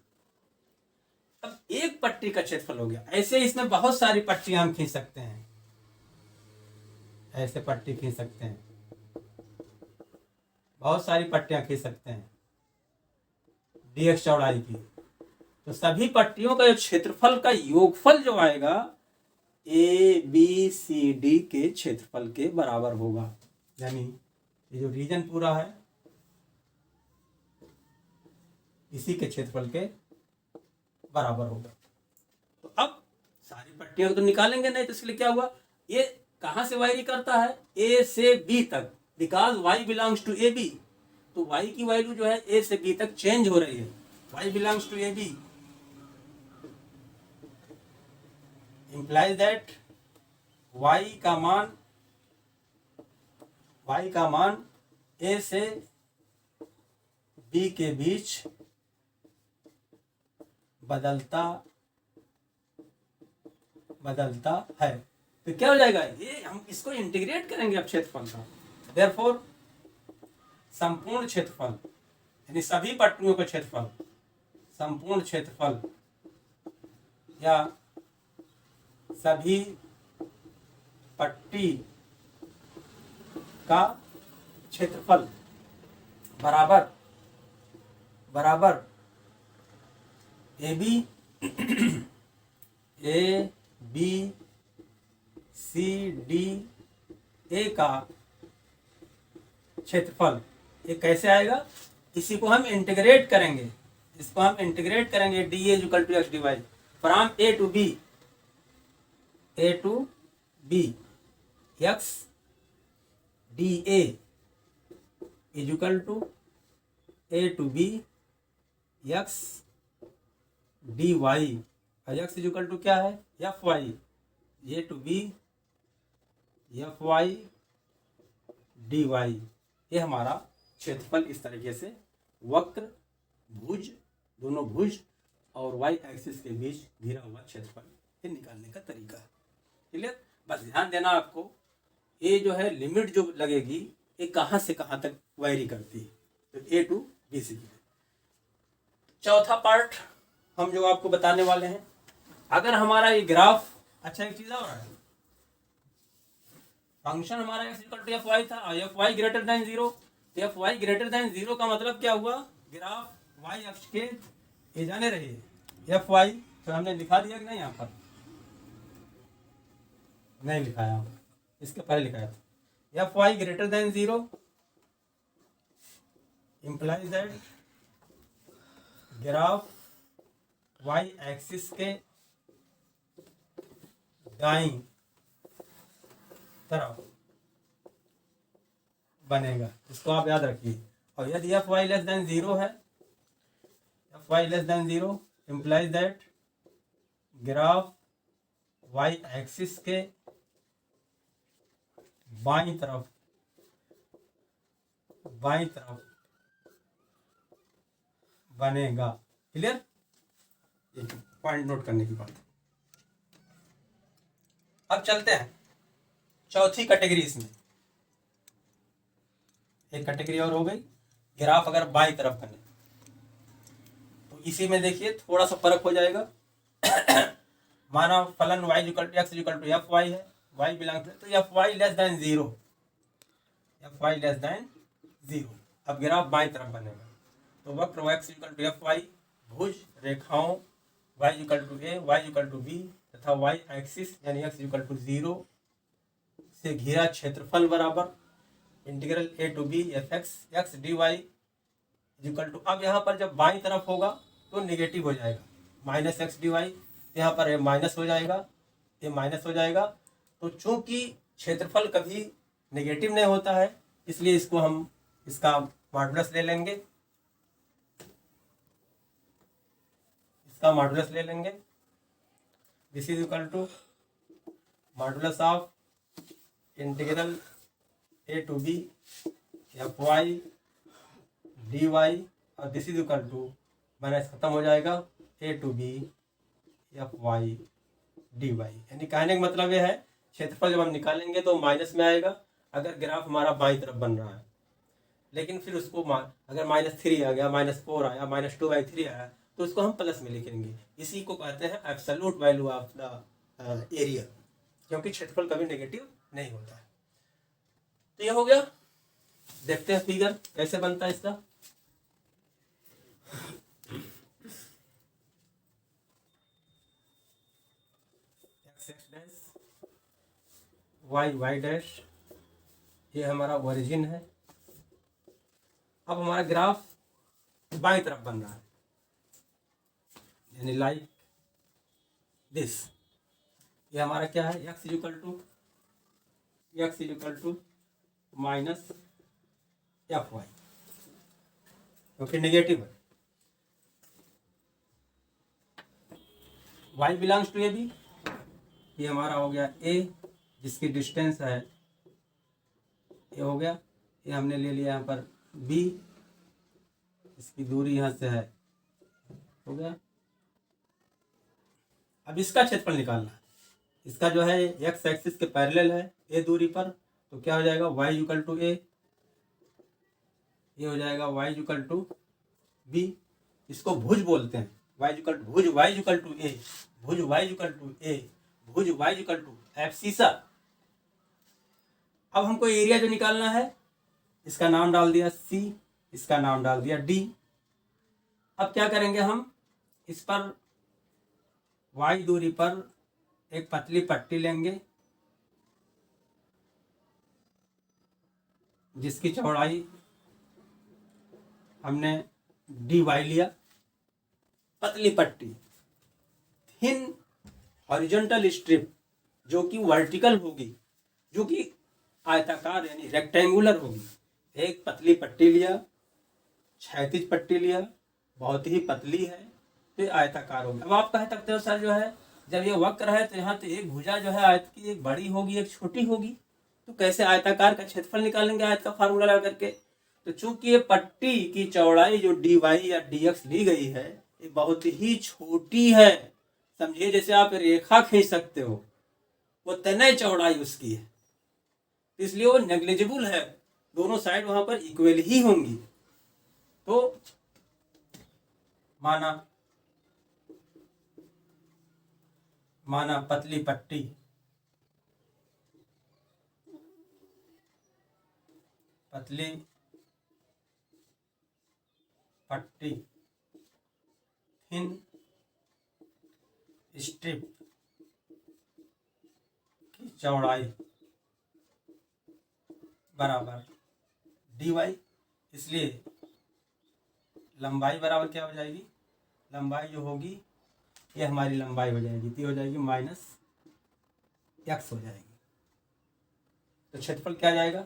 अब एक पट्टी का क्षेत्रफल हो गया। ऐसे इसमें बहुत सारी पट्टियां हम खींच सकते हैं, ऐसे पट्टी खींच सकते हैं, बहुत सारी पट्टियां खींच सकते हैं डी एक्स चौड़ाई की। तो सभी पट्टियों का जो क्षेत्रफल का योगफल जो आएगा ए बी सी डी के क्षेत्रफल के बराबर होगा। यानी ये जो रीजन पूरा है इसी के क्षेत्रफल के बराबर होगा। तो अब सारी पट्टियों को तो निकालेंगे नहीं, तो इसलिए क्या हुआ? ये कहां से वायरी करता है? ए से बी तक, because Y belongs to A B. तो वाई की वैल्यू जो है ए से बी तक चेंज हो रही है। Y belongs to A B implies that y का मान a से b के बीच बदलता है। तो क्या हो जाएगा? ये हम इसको इंटीग्रेट करेंगे अब क्षेत्रफल का। देयरफॉर संपूर्ण क्षेत्रफल यानी सभी पट्टियों का क्षेत्रफल, संपूर्ण क्षेत्रफल या सभी पट्टी का क्षेत्रफल बराबर ए बी सी डी ए का क्षेत्रफल। ये कैसे आएगा? इसी को हम इंटीग्रेट करेंगे, इसको हम इंटीग्रेट करेंगे D A equal to X D Y from A to B x D A is equal to A to B x D Y. X is equal to क्या है? F Y. A to B F Y D Y. ये हमारा क्षेत्रफल इस तरीके से वक्र, भुज, दोनों भुज और वाई एक्सिस के बीच घिरा हुआ क्षेत्रफल ये निकालने का तरीका है। क्लियर? बस ध्यान देना आपको, ये जो है लिमिट जो लगेगी ये कहाँ से कहाँ तक वायरी करती है। तो ए टू बी सी। चौथा पार्ट हम जो आपको बताने वाले हैं, अगर हमारा ये ग्राफ, अच्छा एक चीज और है, फंक्शन हमारा x equal to F y था और f Y greater than zero. तो F Y greater than zero का मतलब क्या हुआ? ग्राफ वाई अक्ष के ये जाने रही एफ वाई। तो हमने लिखा दिया कि नहीं? यहाँ पर नहीं लिखाया, इसके पहले लिखाया था। F Y greater than zero implies that graph Y axis के दाईं तरफ बनेगा, इसको आप याद रखिए। और यदि f Y less than zero है, F Y less than zero implies that graph Y axis के बाईं तरफ बनेगा। क्लियर? एक पॉइंट नोट करने की बात। अब चलते हैं चौथी कैटेगरी। इसमें एक कैटेगरी और हो गई, ग्राफ अगर बाईं तरफ बने। तो इसी में देखिए थोड़ा सा फर्क हो जाएगा। माना फलन y x एफ वाई है, y belongs to F Y less than zero, F Y less than zero. अब ग्राफ बाईं तरफ बनेगा तो वक्र x एफ वाई भुज रेखाओं y a, y b तथा y एक्सिस यानी x जीरो से घिरा क्षेत्रफल बराबर integral a to b F x D Y अब यहाँ पर जब बाईं तरफ होगा तो नेगेटिव हो जाएगा, माइनस एक्स डी वाई। यहाँ पर ये माइनस हो जाएगा, ये माइनस हो जाएगा। तो चूंकि क्षेत्रफल कभी नेगेटिव नहीं होता है, इसलिए इसको हम इसका मॉडुलस ले लेंगे, इसका मॉडुलस ले लेंगे। This is equal to modulus of integral A to B F Y D y, और this is equal to minus खत्म हो जाएगा a to B F Y D y. यानी कहने का मतलब यह है क्षेत्रफल जब हम निकालेंगे तो माइनस में आएगा अगर ग्राफ हमारा बाईं तरफ बन रहा है, लेकिन फिर उसको अगर -3 आ गया, -4 आया, -2/3 आया तो उसको हम प्लस में लिखेंगे। इसी को कहते हैं absolute value of the area, क्योंकि क्षेत्रफल कभी नेगेटिव नहीं होता है। तो ये हो गया। देखते हैं फिगर कैसे बनता है इसका। x डैश y डैश, ये हमारा ओरिजिन है। अब हमारा ग्राफ बाईं तरफ बन रहा है, यानी लाइक दिस। ये हमारा क्या है, x equal to minus F Y, क्योंकि नेगेटिव है। y belongs to A B, ये हमारा हो गया a जिसकी डिस्टेंस है ये हो गया, ये हमने ले लिया यहाँ पर b, इसकी दूरी यहाँ से है, हो गया। अब इसका क्षेत्रफल निकालना है। इसका जो है x एक्सिस के पैरेलल है a दूरी पर, तो क्या हो जाएगा y इक्वल टू a, ये हो जाएगा y इक्वल टू b। इसको भुज बोलते हैं, y इक्वल टू भुज y इक्वल टू a, भुज y इक्वल टू a, भुज y इक्वल टू एब्सिसा। अब हमको एरिया जो निकालना है, इसका नाम डाल दिया c, इसका नाम डाल दिया d। अब क्या करेंगे, हम इस पर y दूरी पर एक पतली पट्टी लेंगे जिसकी चौड़ाई हमने dy लिया, पतली पट्टी। थिन हॉरिजॉन्टल स्ट्रिप जो कि वर्टिकल होगी, जो कि आयताकार यानी रेक्टेंगुलर होगी। एक पतली पट्टी लिया, क्षैतिज पट्टी लिया, बहुत ही पतली है तो ये आयताकार होगी। अब आप कह सकते हो सर जो है जब ये वक्र है तो यहाँ तो एक भुजा जो है आयत की एक बड़ी होगी एक छोटी होगी, तो कैसे आयताकार का क्षेत्रफल निकालेंगे आयत का फार्मूला लगा करके। तो चूंकि ये पट्टी की चौड़ाई जो dy या dx ली गई है ये बहुत ही छोटी है, समझिए जैसे आप रेखा खींच सकते हो, वो तनय चौड़ाई उसकी है, इसलिए वो नेग्लिजिबल है, दोनों साइड वहां पर इक्वल ही होंगी। तो माना पतली पट्टी थिन स्ट्रिप की चौड़ाई बराबर dy, इसलिए लंबाई बराबर क्या हो जाएगी, लंबाई जो होगी ये हमारी लंबाई हो जाएगी, तो हो जाएगी माइनस एक्स हो जाएगी। तो क्षेत्रफल क्या जाएगा,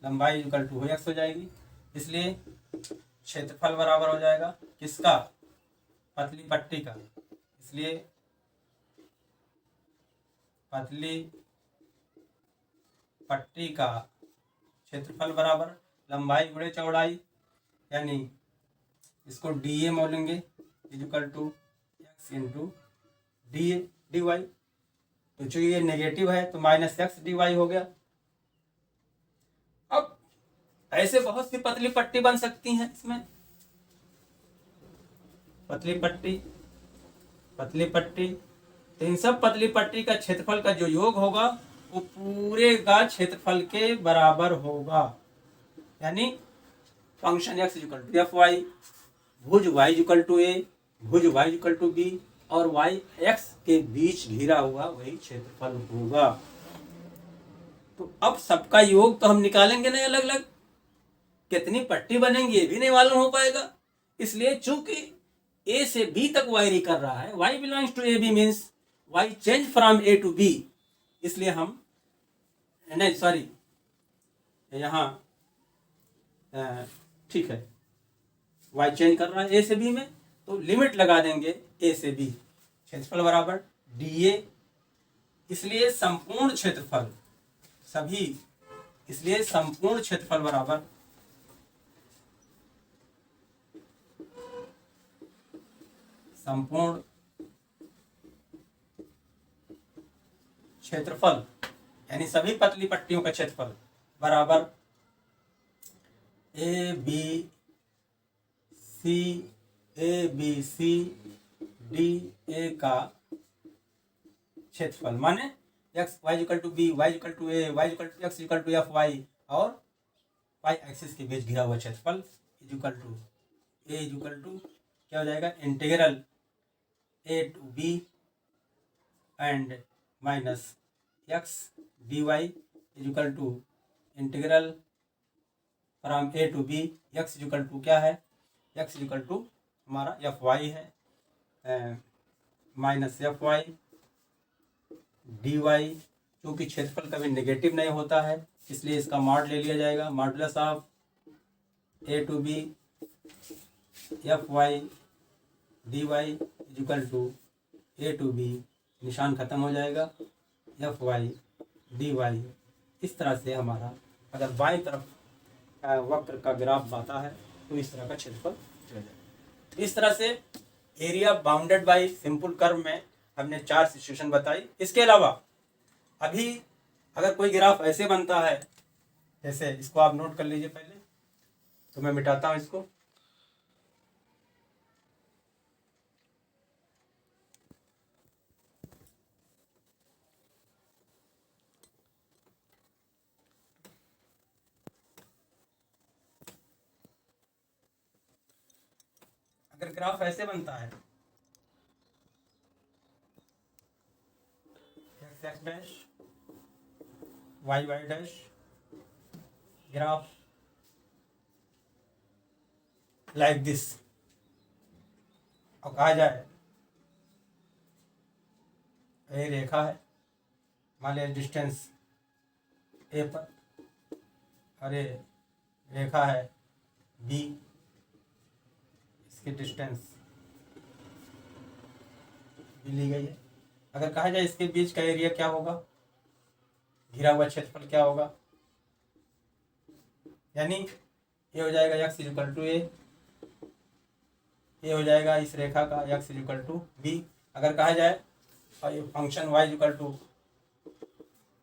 लंबाई इक्वल टू एक्स हो जाएगी। इसलिए क्षेत्रफल बराबर हो जाएगा किसका, पतली पट्टी का। इसलिए पतली पट्टी का क्षेत्रफल बराबर लंबाई गुणे चौड़ाई, यानी इसको डी ए बोलेंगे, equal to x into d a d y. तो जो ये नेगेटिव है तो माइनस एक्स डी वाई हो गया। अब ऐसे बहुत सी पतली पट्टी बन सकती हैं इसमें, पतली पट्टी पतली पट्टी, तो इन सब पतली पट्टी का क्षेत्रफल का जो योग होगा वो पूरे का क्षेत्रफल के बराबर होगा। यानी function x equal to F y, भुज वाई इक्वल टू ए, भुज वाई इक्वल टू बी, और वाई एक्स के बीच घिरा हुआ वही क्षेत्रफल होगा। तो अब सबका योग तो हम निकालेंगे नहीं अलग अलग, कितनी पट्टी बनेंगी ये भी नहीं मालूम हो पाएगा। इसलिए चूंकि ए से बी तक वायरी कर रहा है, Y belongs to A B means y change from A to b, इसलिए हम नहीं सॉरी यहाँ ठीक है वाई चेंज कर रहा है ए से बी में, तो लिमिट लगा देंगे ए से बी, क्षेत्रफल बराबर डी ए। इसलिए संपूर्ण क्षेत्रफल सभी, इसलिए संपूर्ण क्षेत्रफल बराबर संपूर्ण क्षेत्रफल यानी सभी पतली पट्टियों का क्षेत्रफल बराबर ए बी सी डी ए का क्षेत्रफल, माने x Y equal to B, Y equal to a, y equal to x equal to F Y, और वाई एक्सिस के बीच घिरा हुआ क्षेत्रफल equal to a equal to क्या हो जाएगा, integral A to b and minus x D y equal to integral from A to B, x equal to क्या है, एक्स इक्वल टू हमारा एफ वाई है, minus F Y D Y. क्योंकि क्षेत्रफल कभी नेगेटिव नहीं होता है इसलिए इसका मॉड ले लिया जाएगा, modulus of A to B F Y D y equal to A to b, निशान खत्म हो जाएगा, एफ वाई डी वाई। इस तरह से हमारा अगर बाईं तरफ वक्र का ग्राफ आता है तो इस तरह का क्षेत्रफल चल जाएगा। इस तरह से area bounded by simple curve में हमने 4 सिचुएशन बताई। इसके अलावा अभी अगर कोई ग्राफ ऐसे बनता है, जैसे इसको आप नोट कर लीजिए पहले, तो मैं मिटाता हूं इसको। अगर ग्राफ ऐसे बनता है, x dash Y Y dash, graph like this, और कहा जाए ये रेखा है, मान लिया डिस्टेंस ए पर, और ये रेखा है बी, इसकी डिस्टेंस भी ली गई है। अगर कहा जाए इसके बीच का एरिया क्या होगा, घिरा हुआ क्षेत्रफल क्या होगा, यानी ये हो जाएगा एक्स इक्वल टू ए, ये हो जाएगा इस रेखा का एक्स इक्वल टू बी। अगर कहा जाए और ये function Y equal to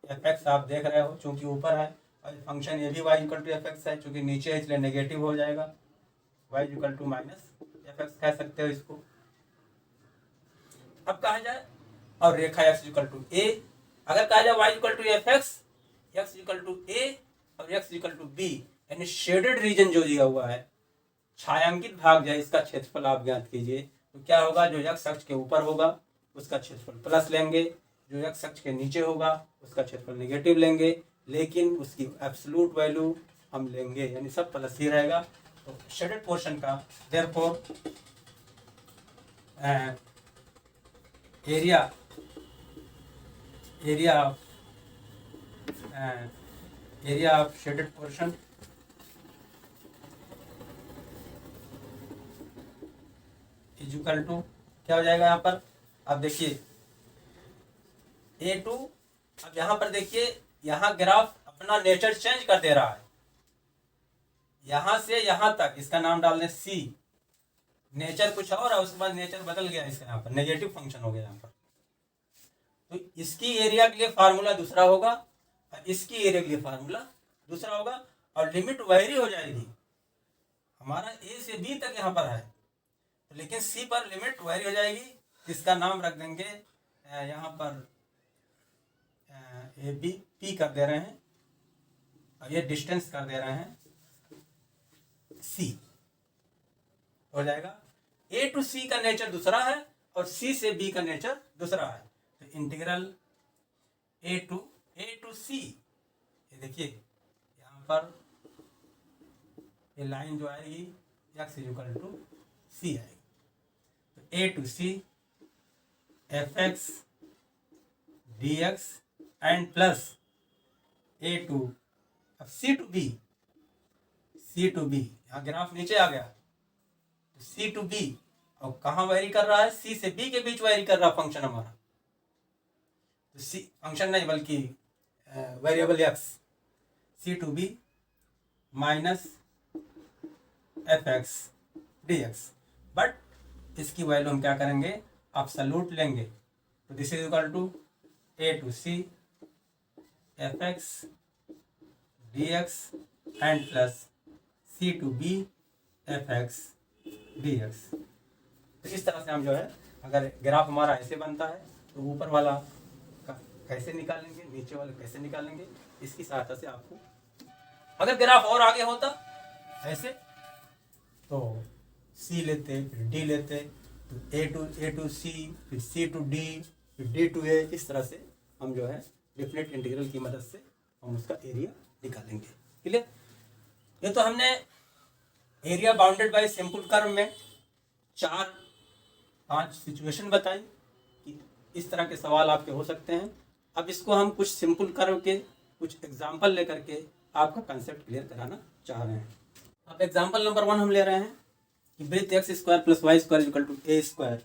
F x आप देख रहे हो चूंकि ऊपर है, और फंक्शन ये भी y equal to F x है चूंकि नीचे है इसलिए नेगेटिव हो जाएगा, y equal to minus F x कह सकते हो इसको। अब कहा जाए और रेखा एक्स इक्वल टू ए, अगर कहा जाए y equal to F x, x equal to a और एक्स इक्वल टू बी, यानी शेडेड रीजन जो दिया हुआ है, छायांकित भाग जो है इसका क्षेत्रफल आप ज्ञात कीजिए, तो क्या होगा, जो एक्स अक्ष के ऊपर होगा उसका क्षेत्रफल प्लस लेंगे, जो एक्स अक्ष के नीचे होगा उसका क्षेत्रफल नेगेटिव लेंगे, लेकिन उसकी एब्सोल्यूट वैल्यू हम लेंगे, यानी सब प्लस ही रहेगा। तो शेडेड पोर्शन का therefore area of shaded portion is equal to क्या हो जाएगा यहाँ पर। अब देखिए A2, अब यहाँ पर देखिए यहाँ ग्राफ अपना नेचर चेंज कर दे रहा है, यहाँ से यहाँ तक इसका नाम डाल दें C, नेचर कुछ और है, उसके बाद नेचर बदल गया, इसका यहाँ पर नेगेटिव फंक्शन हो गया यहाँ पर। तो इसकी एरिया के लिए फार्मूला दूसरा होगा और इसकी एरिया के लिए फार्मूला दूसरा होगा और लिमिट वैरी हो जाएगी। हमारा A से B तक यहाँ पर है, लेकिन C पर लिमिट वैरी हो जाएगी, इसका नाम रख देंगे यहाँ पर AB P कर दे रहे हैं और ये डिस्टेंस कर दे रहे हैं C हो जाएगा। A टू C का नेचर दूसरा है और C से B का नेचर दूसरा है, तो इंटीग्रल A टू C, ये देखिए यहाँ पर ये लाइन जो आएगी x इक्वल टू C आएगी, तो A to C fx dx and plus A to, अब C टू B, यहाँ ग्राफ नीचे आ गया, तो C टू B और कहाँ वैरी कर रहा है, C से B के बीच वैरी कर रहा फंक्शन हमारा, तो C फंक्शन नहीं बल्कि variable x, C to B minus fx dx, but इसकी वैल्यू हम क्या करेंगे, एब्सोल्यूट लेंगे, तो this is equal to A to C fx dx and plus C to B fx dx। तो इस तरह से हम जो है, अगर ग्राफ हमारा ऐसे बनता है तो ऊपर वाला कैसे निकालेंगे, नीचे वाला कैसे निकालेंगे, इसकी सहायता से आपको, अगर ग्राफ और आगे होता ऐसे तो C लेते, फिर D लेते, तो A टू C, फिर C टू D, फिर D टू A, इस तरह से हम जो है डेफिनेट इंटीग्रल की मदद से हम उसका एरिया निकालेंगे। क्लियर। ये तो हमने area bounded by simple curve में 4-5 सिचुएशन बताई कि इस तरह के सवाल आपके हो सकते हैं। अब इसको हम कुछ सिंपल कर्व के कुछ एग्जाम्पल लेकर के आपका कंसेप्ट क्लियर कराना चाह रहे हैं। अब एग्जाम्पल नंबर 1 हम ले रहे हैं कि वृत्त x square plus y square equal to a square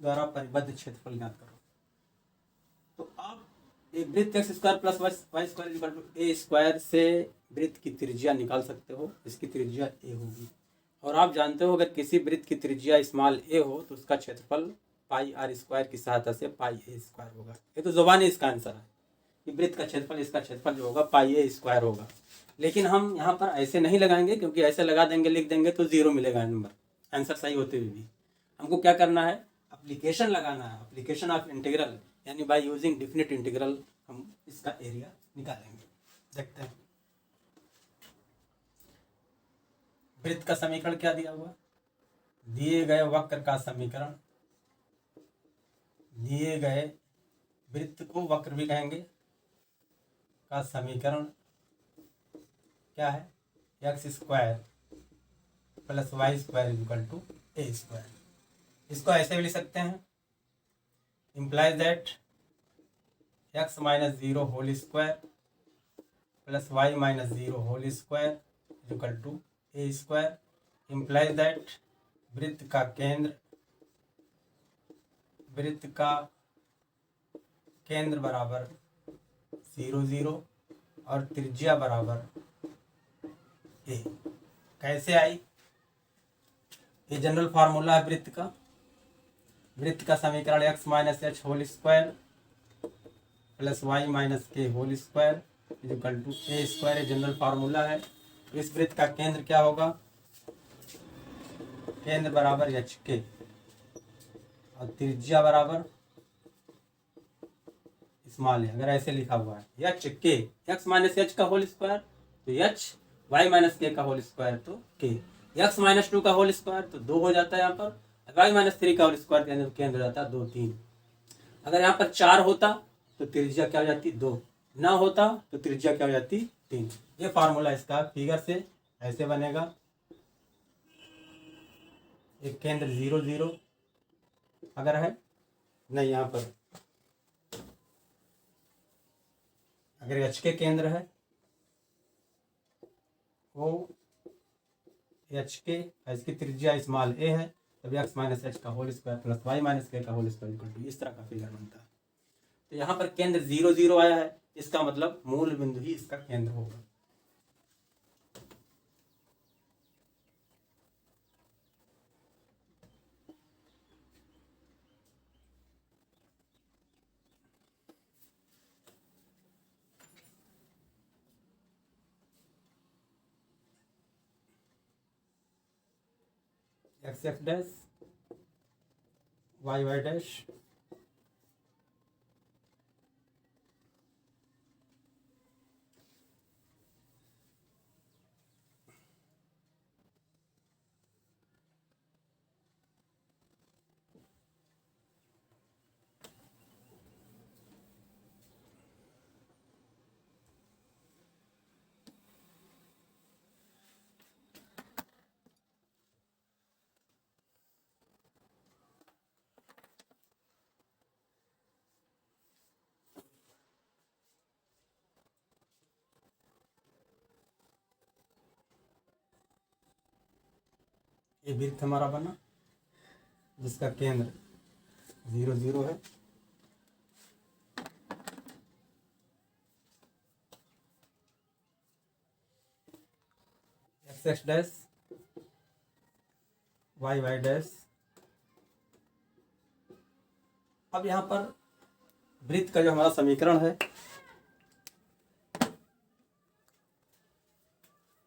द्वारा परिबद्ध क्षेत्रफल ज्ञात करो। तो आप एक वृत्त x square plus y square equal to a square से वृत्त की त्रिज्या निकाल सकते हो, इसकी त्रिज्या ए होगी। और आप जानते हो अगर किसी वृत्त की त्रिज्या स्मॉल ए हो तो उसका क्षेत्रफल पाई आर स्क्वायर की सहायता से पाई ए स्क्वायर होगा। ये तो जुबानी इसका आंसर है कि वृत्त का क्षेत्रफल, इसका क्षेत्रफल जो होगा पाई ए स्क्वायर होगा। लेकिन हम यहाँ पर ऐसे नहीं लगाएंगे, क्योंकि ऐसे लगा देंगे, लिख देंगे तो 0 मिलेगा नंबर, आंसर सही होते हुए भी। हमको क्या करना है, एप्लीकेशन लगाना है, एप्लीकेशन ऑफ इंटीग्रल, यानी बाय यूजिंग डेफिनेट इंटीग्रल हम इसका एरिया निकालेंगे। देखते हैं वृत्त का समीकरण क्या दिया हुआ, दिए गए वक्र का समीकरण, दिए गए वृत्त को वक्र भी कहेंगे का समीकरण क्या है, x square plus y square equal to a square. इसको ऐसे भी लिख सकते हैं, implies that x minus 0 whole square plus y minus 0 whole square equal to a square. Implies that वृत्त का केंद्र बराबर 0 0 और त्रिज्या बराबर ए। कैसे आई, ये जनरल फार्मूला है वृत्त का समीकरण x minus h whole square plus y minus k whole square equal to a square, general formula है। इस वृत्त का केंद्र क्या होगा, केंद्र बराबर एच के और त्रिज्या बराबर स्मॉल है। अगर ऐसे लिखा हुआ है एच के, एक्स माइनस एच का होल स्क्वायर तो एच, वाई माइनस के का होल स्क्वायर तो के, एक्स माइनस 2 का होल स्क्वायर तो 2 हो जाता है यहाँ पर, वाई माइनस 3 का होल स्क्वायर केंद्र हो जाता है 2 3। अगर यहाँ पर 4 होता तो त्रिज्या क्या हो जाती 2, ना होता तो त्रिज्या क्या हो जाती 3। ये फार्मूला इसका फिगर से ऐसे बनेगा, एक केंद्र 0 0 अगर है, नहीं यहाँ पर अगर एच के केंद्र है वो एच के, इसकी त्रिज्या स्मॉल ए है, तब एक्स माइनस एच का whole square plus y minus k का होल स्क्वायर इक्वल टू, इस तरह का फिगर बनता है। तो यहाँ पर केंद्र 0 0 आया है, इसका मतलब मूल बिंदु ही इसका केंद्र होगा। X x dash Y Y dash ये वृत्त हमारा बना जिसका केंद्र 0 0 है। X x dash Y Y dash. अब यहाँ पर वृत्त का जो हमारा समीकरण है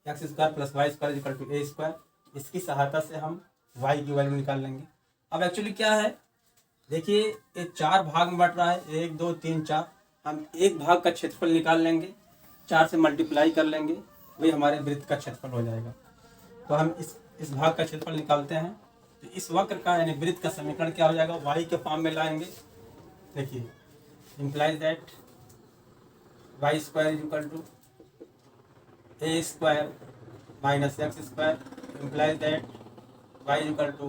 x square plus y square equal to a square, इसकी सहायता से हम y की वैल्यू निकाल लेंगे। अब एक्चुअली क्या है, देखिए ये 4 भाग में बट रहा है, 1 2 3 4। हम एक भाग का क्षेत्रफल निकाल लेंगे, 4 से मल्टीप्लाई कर लेंगे, वही हमारे वृत्त का क्षेत्रफल हो जाएगा। तो हम इस भाग का क्षेत्रफल निकालते हैं, तो इस वक्र का यानी वृत्त का समीकरण क्या हो जाएगा, y के फॉर्म में लाएंगे। देखिए implies that y square equal to a square minus x square implies that y equal to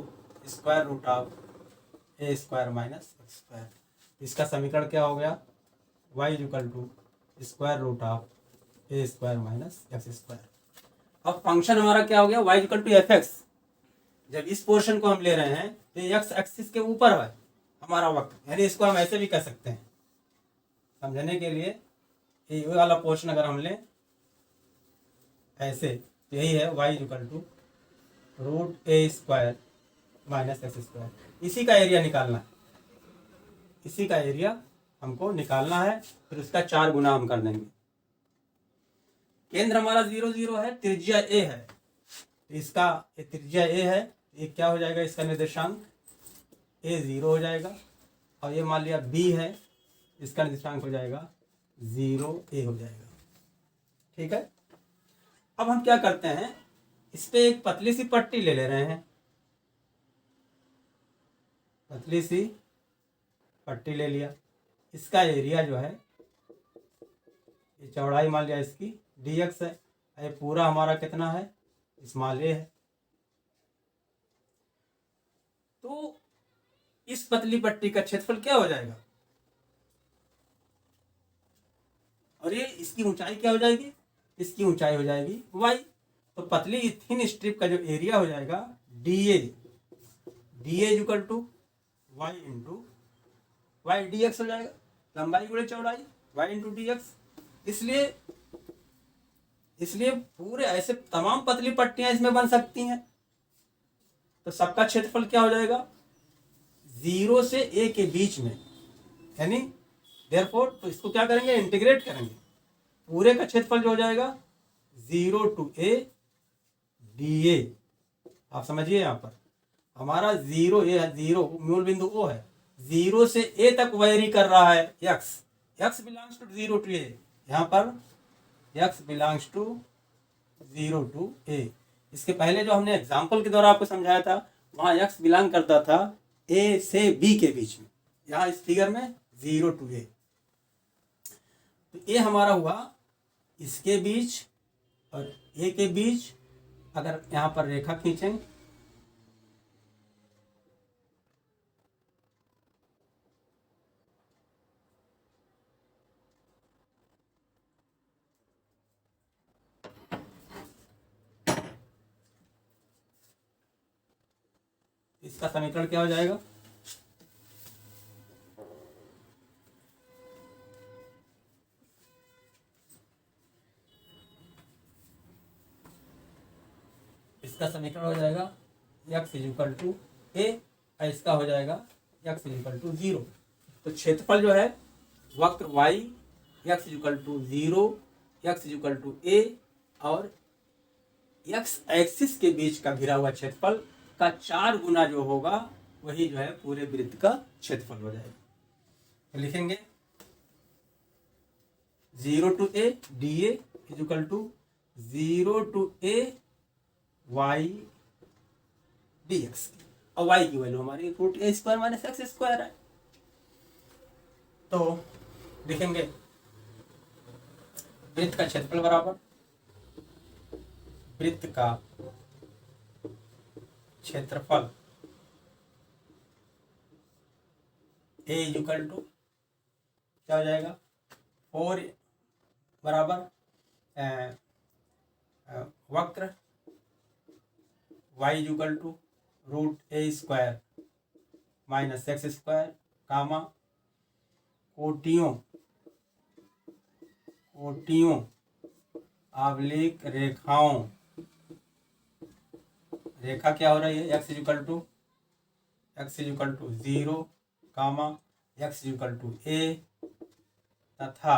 square root of a square minus x square. इसका समीकरण क्या हो गया, y equal to square root of a square minus x square. अब function हमारा क्या हो गया, y equal to F x. जब इस पोर्शन को हम ले रहे हैं तो एक्स एक्सिस के ऊपर है हमारा वक्र, यानी इसको हम ऐसे भी कह सकते हैं समझने के लिए। ये वाला पोर्शन अगर हम लें ऐसे, तो यही है y equal to root a square minus x square. इसी का एरिया निकालना है, इसी का एरिया हमको निकालना है, फिर उसका 4 गुना हम कर देंगे। केंद्र हमारा 0 0 है, त्रिज्या ए है, तो इसका त्रिज्या ए है, ये क्या हो जाएगा, इसका निर्देशांक ए 0 हो जाएगा, और ये मान लिया बी है, इसका निर्देशांक हो जाएगा 0 ए हो जाएगा। ठीक है, अब हम क्या करते हैं, इस पे एक पतली सी पट्टी ले रहे हैं, पतली सी पट्टी ले लिया। इसका एरिया जो है, ये चौड़ाई मान लिया इसकी dx है, ये पूरा हमारा कितना है, स्मॉल ए है। तो इस पतली पट्टी का क्षेत्रफल क्या हो जाएगा, और ये इसकी ऊंचाई क्या हो जाएगी, इसकी ऊंचाई हो जाएगी y। तो पतली थिन स्ट्रिप का जो एरिया हो जाएगा d A equal to Y into y D x हो जाएगा, लंबाई गुणे चौड़ाई y इंटू डी एक्स। इसलिए पूरे ऐसे तमाम पतली पट्टियां इसमें बन सकती हैं। तो सबका क्षेत्रफल क्या हो जाएगा, 0 से a के बीच में, यानी देयरफॉर तो इसको क्या करेंगे, इंटीग्रेट करेंगे, पूरे का क्षेत्रफल जो हो जाएगा 0 टू a डी ए। आप समझिए, यहाँ पर हमारा 0 ए है, 0 मूल बिंदु ओ है, 0 से a तक वेरी कर रहा है x belongs to 0 to a, यहाँ पर x belongs to 0 to a। इसके पहले जो हमने एग्जाम्पल के द्वारा आपको समझाया था, वहाँ x बिलोंग करता था a से b के बीच में, यहाँ इस फिगर में 0 टू a। तो a हमारा हुआ इसके बीच और a के बीच। अगर यहाँ पर रेखा खींचें इसका समीकरण क्या हो जाएगा? इसका समीकरण हो जाएगा x इक्वल टू ए, और इसका हो जाएगा x इक्वल टू 0। तो क्षेत्रफल जो है वक्र y x equal to 0, x equal to a और x एक्सिस के बीच का घिरा हुआ क्षेत्रफल का 4 गुना जो होगा वही जो है पूरे वृत्त का क्षेत्रफल हो जाएगा। तो लिखेंगे 0 to a d A equal to 0 to a y D x, और वाई की वैल्यू हमारी root a square minus x square है। तो लिखेंगे वृत्त का क्षेत्रफल बराबर वृत्त का क्षेत्रफल ए इक्वल टू क्या हो जाएगा 4 बराबर वक्र y equal to root a square minus x square comma कोटियों आवलिक रेखाओं, रेखा क्या हो रही है x equal to 0 comma x equal to a तथा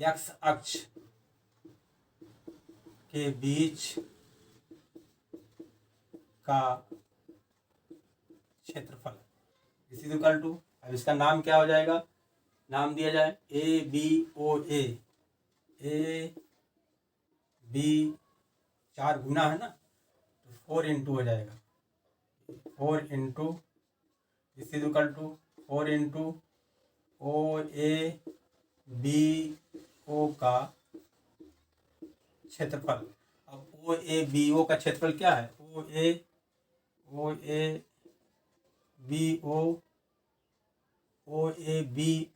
x अक्ष के बीच का क्षेत्रफल इस इक्वल टू, अब इसका नाम क्या हो जाएगा? नाम दिया जाए ए बी ओ ए बी 4 गुना है ना, तो 4 इंटू हो जाएगा 4 इंटू इस equal to 4 into O A B O का क्षेत्रफल। अब ओ ए बी ओ का क्षेत्रफल क्या है? ओ ए बी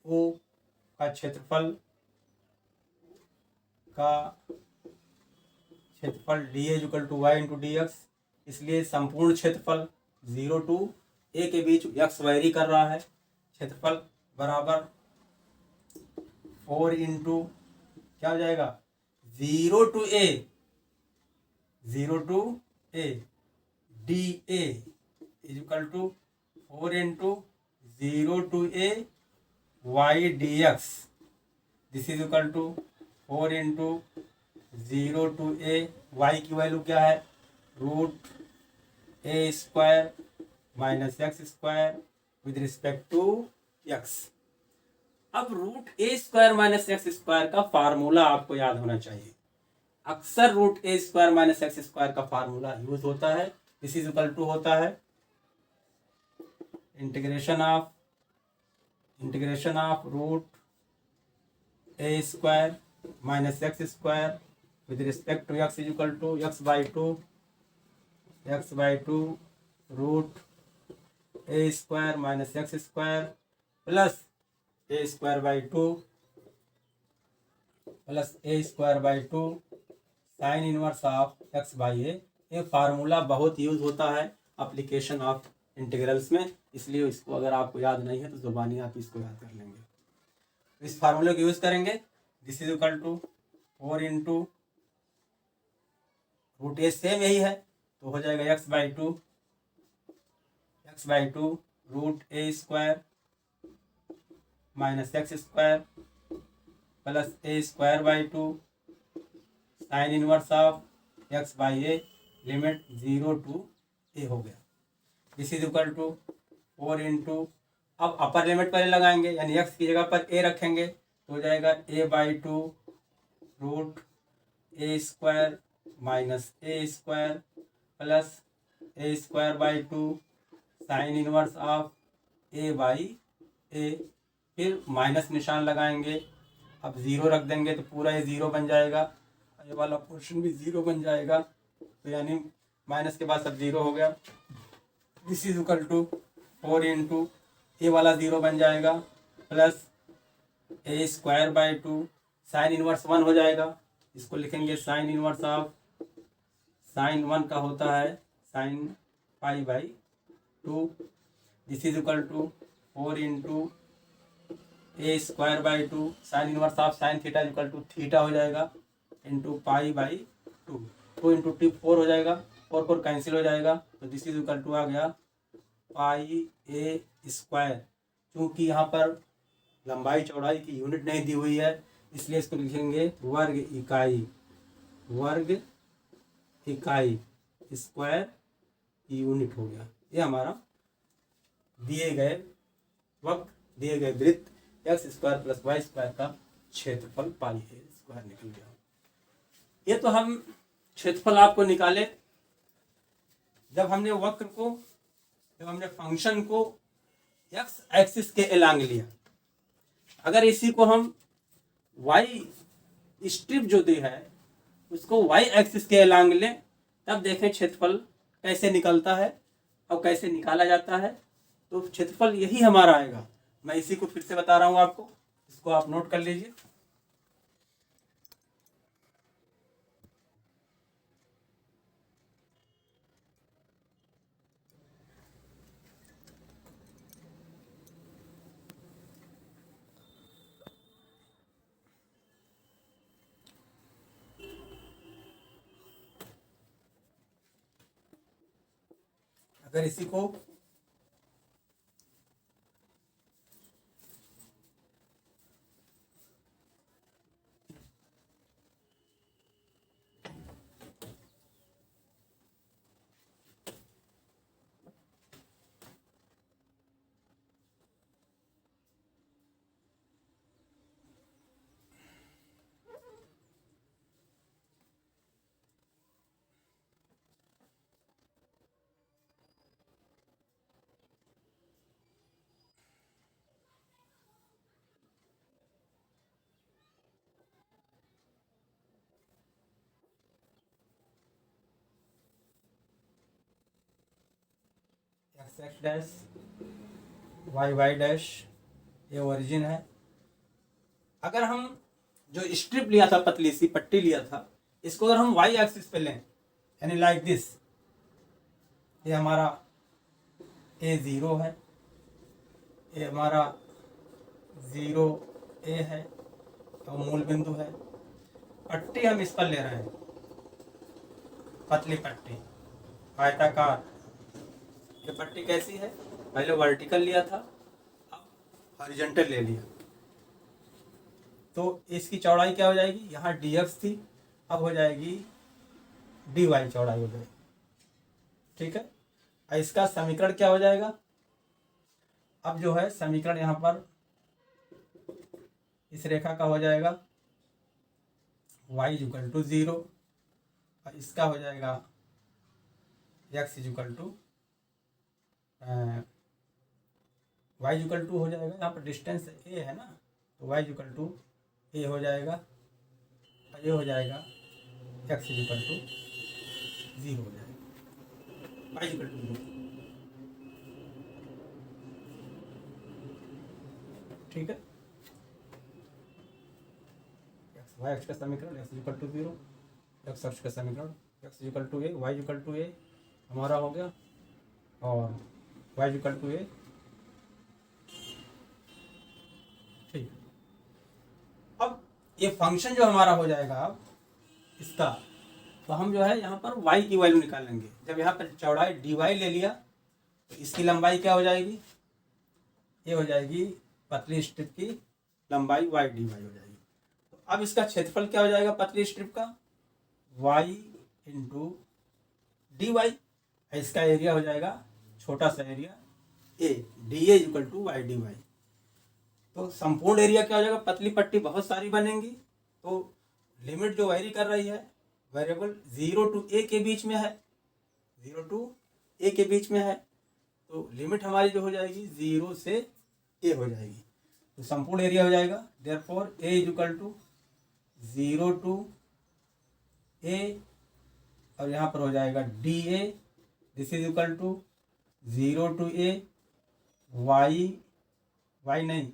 ओ का क्षेत्रफल d equal to Y into D x, इसलिए संपूर्ण क्षेत्रफल 0 टू ए के बीच एक्स वैरी कर रहा है, क्षेत्रफल बराबर 4 इंटू क्या हो जाएगा 0 to a d A equal to 4 into 0 to a y D x, this is equal to 4 into 0 to a y की वैल्यू क्या है? Root a square minus x square with respect to x. अब root a square minus x square का formula आपको याद होना चाहिए। अक्सर root a square minus x square का फार्मूला यूज होता है, दिस इज इक्वल टू होता है integration of root a square minus x square with respect to x is equal to x by two root a square minus x square plus a square by two sine inverse of x by a. ये formula बहुत use होता है application of integrals में, इसलिए इसको अगर आपको याद नहीं है तो जुबानी आप इसको याद कर लेंगे। इस फार्मूले को यूज करेंगे, this is equal to 4 into root a same यही है तो हो जाएगा x by two root a square minus x square plus a square by two sine inverse of x by a limit 0 to a हो गया, this is equal to 4 into, अब upper limit पहले लगाएंगे यानी एक्स की जगह पर ए रखेंगे तो हो जाएगा a by two root a square minus a square plus a square by two sine inverse of a by a, फिर माइनस निशान लगाएंगे, अब 0 रख देंगे तो पूरा ये 0 बन जाएगा, ये वाला पोर्शन भी 0 बन जाएगा, तो यानी माइनस के बाद सब 0 हो गया, this is equal to 4 into a वाला 0 बन जाएगा plus a square by two sine inverse 1 हो जाएगा, इसको लिखेंगे साइन इनवर्स ऑफ साइन 1 का होता है sine pi by 2, this is equal to 4 into a square by 2, sine inverse of sine theta equal to theta हो जाएगा into pi by 2, 2 into t 4 हो जाएगा, 4 4 कैंसिल हो जाएगा, तो दिस इज इक्वल टू आ गया पाई ए स्क्वायर। क्योंकि यहाँ पर लंबाई चौड़ाई की यूनिट नहीं दी हुई है, इसलिए इसको लिखेंगे वर्ग इकाई, वर्ग इकाई स्क्वायर यूनिट हो गया। ये हमारा दिए गए वक्त, दिए गए वृत्त x square plus y square का क्षेत्रफल पाई ए स्क्वायर निकल गया। ये तो हम क्षेत्रफल आपको निकाले जब हमने वक्र को, जब हमने फंक्शन को एक्स एक्सिस के एलांग लिया। अगर इसी को हम वाई स्ट्रिप जो दी है उसको वाई एक्सिस के एलांग लें, तब देखें क्षेत्रफल कैसे निकलता है और कैसे निकाला जाता है। तो क्षेत्रफल यही हमारा आएगा। मैं इसी को फिर से बता रहा हूँ आपको, इसको आप नोट कर लीजिए। अगर इसी को x x dash Y Y dash ये ओरिजिन है। अगर हम जो स्ट्रिप लिया था, पतली सी पट्टी लिया था, इसको अगर हम वाई एक्सिस पे लें, यानी लाइक दिस, ये हमारा ए ज़ीरो है, ये हमारा ज़ीरो ए है, तो मूल बिंदु है। पट्टी हम इस पर ले रहे हैं, पतली पट्टी आयताकार। ये पट्टी कैसी है, पहले वर्टिकल लिया था, अब हॉरिजॉन्टल ले लिया। तो इसकी चौड़ाई क्या हो जाएगी, यहाँ dx थी, अब हो जाएगी dy चौड़ाई हो जाएगी। ठीक है, और इसका समीकरण क्या हो जाएगा, अब जो है समीकरण यहाँ पर इस रेखा का हो जाएगा y इक्वल टू 0, और इसका हो जाएगा x equal to y equal to हो जाएगा, यहाँ पर डिस्टेंस a है ना, तो y इक्वल टू a हो जाएगा, और ये हो जाएगा x इक्वल टू 0 हो जाएगा, y इक्वल टू 0। ठीक है, वाई एक्स का समीकरण x equal to 0, x x का समीकरण x equal to a, y equal to a हमारा हो गया, और वाई इक्वल टू ए। ठीक, अब ये फंक्शन जो हमारा हो जाएगा अब इसका, तो हम जो है यहाँ पर y की वैल्यू निकालेंगे। जब यहाँ पर चौड़ाई dy ले लिया, तो इसकी लंबाई क्या हो जाएगी, ये हो जाएगी पतली स्ट्रिप की लंबाई y dy हो जाएगी। तो अब इसका क्षेत्रफल क्या हो जाएगा पतली स्ट्रिप का, y इंटू डी वाई, इसका एरिया हो जाएगा छोटा सा area a, d A equal to y D y. तो संपूर्ण एरिया क्या हो जाएगा, पतली पट्टी बहुत सारी बनेंगी, तो लिमिट जो वेरी कर रही है वेरिएबल 0 टू a के बीच में है, 0 टू a के बीच में है, तो लिमिट हमारी जो हो जाएगी 0 से a हो जाएगी। तो संपूर्ण एरिया हो जाएगा therefore a equal to 0 to a, और यहाँ पर हो जाएगा d a, this is equal to 0 to a, y नहीं,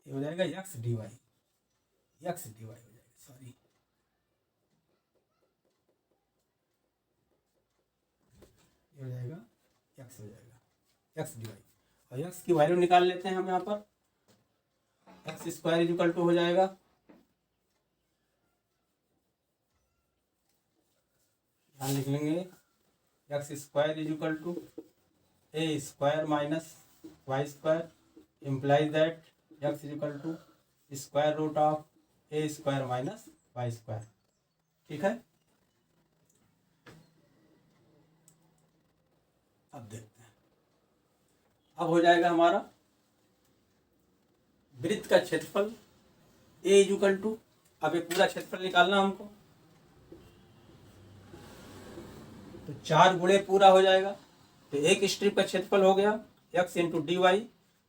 ये हो जाएगा एक्स डी वाई हो जाएगा, सॉरी ये हो जाएगा x हो जाएगा x dy, और x की वैल्यू निकाल लेते हैं हम यहाँ पर। X square is equal to हो जाएगा यहाँ लिख लेंगे x square is equal to a square minus y square implies that x is equal to square root of a square minus y square. ठीक है, अब देखते हैं। अब हो जाएगा हमारा वृत्त का क्षेत्रफल ए इज इक्वल टू, अब ये पूरा क्षेत्रफल निकालना हमको, तो 4 गुणे पूरा हो जाएगा, तो एक स्ट्रिप का क्षेत्रफल हो गया x इंटू डी वाई।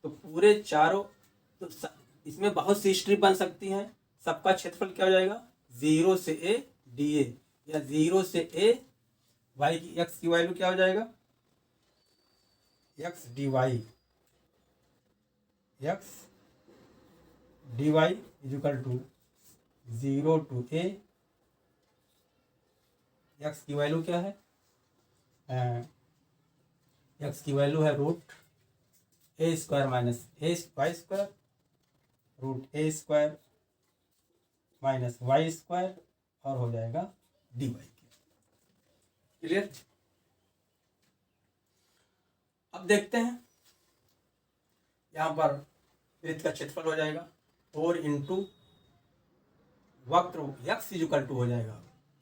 तो पूरे चारों, तो इसमें बहुत सी स्ट्रिप बन सकती हैं, सबका क्षेत्रफल क्या हो जाएगा 0 से a dA, या 0 से a y की x की वैल्यू क्या हो जाएगा x dy, x dy is equal to 0 to a, x की वैल्यू क्या है, x की वैल्यू है root a square minus a y square, root a square minus y square, और हो जाएगा डी वाई की। क्लियर। अब देखते हैं यहाँ पर वृत्त का क्षेत्रफल हो जाएगा 4 इंटू वक्र x इज इक्वल टू हो जाएगा,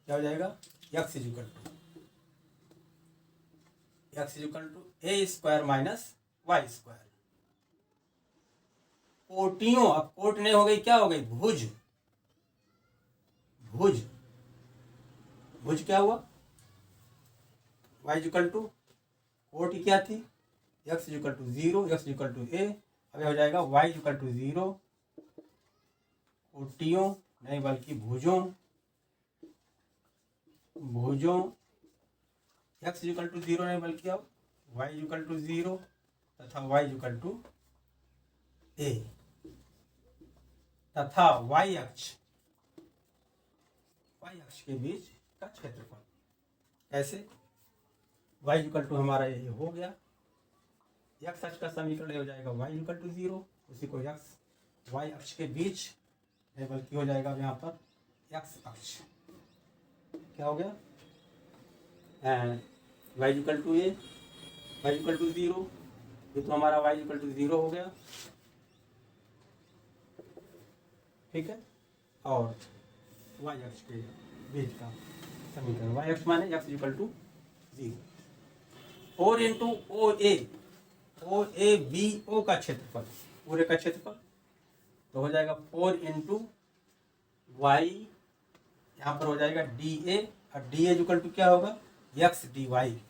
क्या हो जाएगा x is equal to a square minus y square. कोटियों, अब कोट नहीं हो गई, क्या हो गई भुज, भुज भुज क्या हुआ y इक्वल टू, कोटि क्या थी x equal to 0, x equal to a, अब हो जाएगा y इक्वल टू 0, कोटियों नहीं बल्कि भुजों, भुजों x इक्वल टू 0 नहीं बल्कि अब y इक्वल टू 0 तथा y इक्वल टू a, तथा y अक्ष के बीच का क्षेत्रफल। कैसे, y इक्वल टू हमारा ये हो गया, x अक्ष का समीकरण हो जाएगा y इक्वल टू 0, उसी को x y अक्ष के बीच बल्कि हो जाएगा यहाँ पर x अक्ष, क्या हो गया y equal to a, y equal to 0, ये तो हमारा y इक्वल टू 0 हो गया। ठीक है, और y अक्ष के बीच का समीकरण, y अक्ष माने x equal to 0, 4 into O A B O का क्षेत्रफल, पूरे का क्षेत्रफल, तो हो जाएगा 4 इंटू वाई, यहाँ पर हो जाएगा डी ए, और डी ए इक्वल टू क्या होगा x D Y,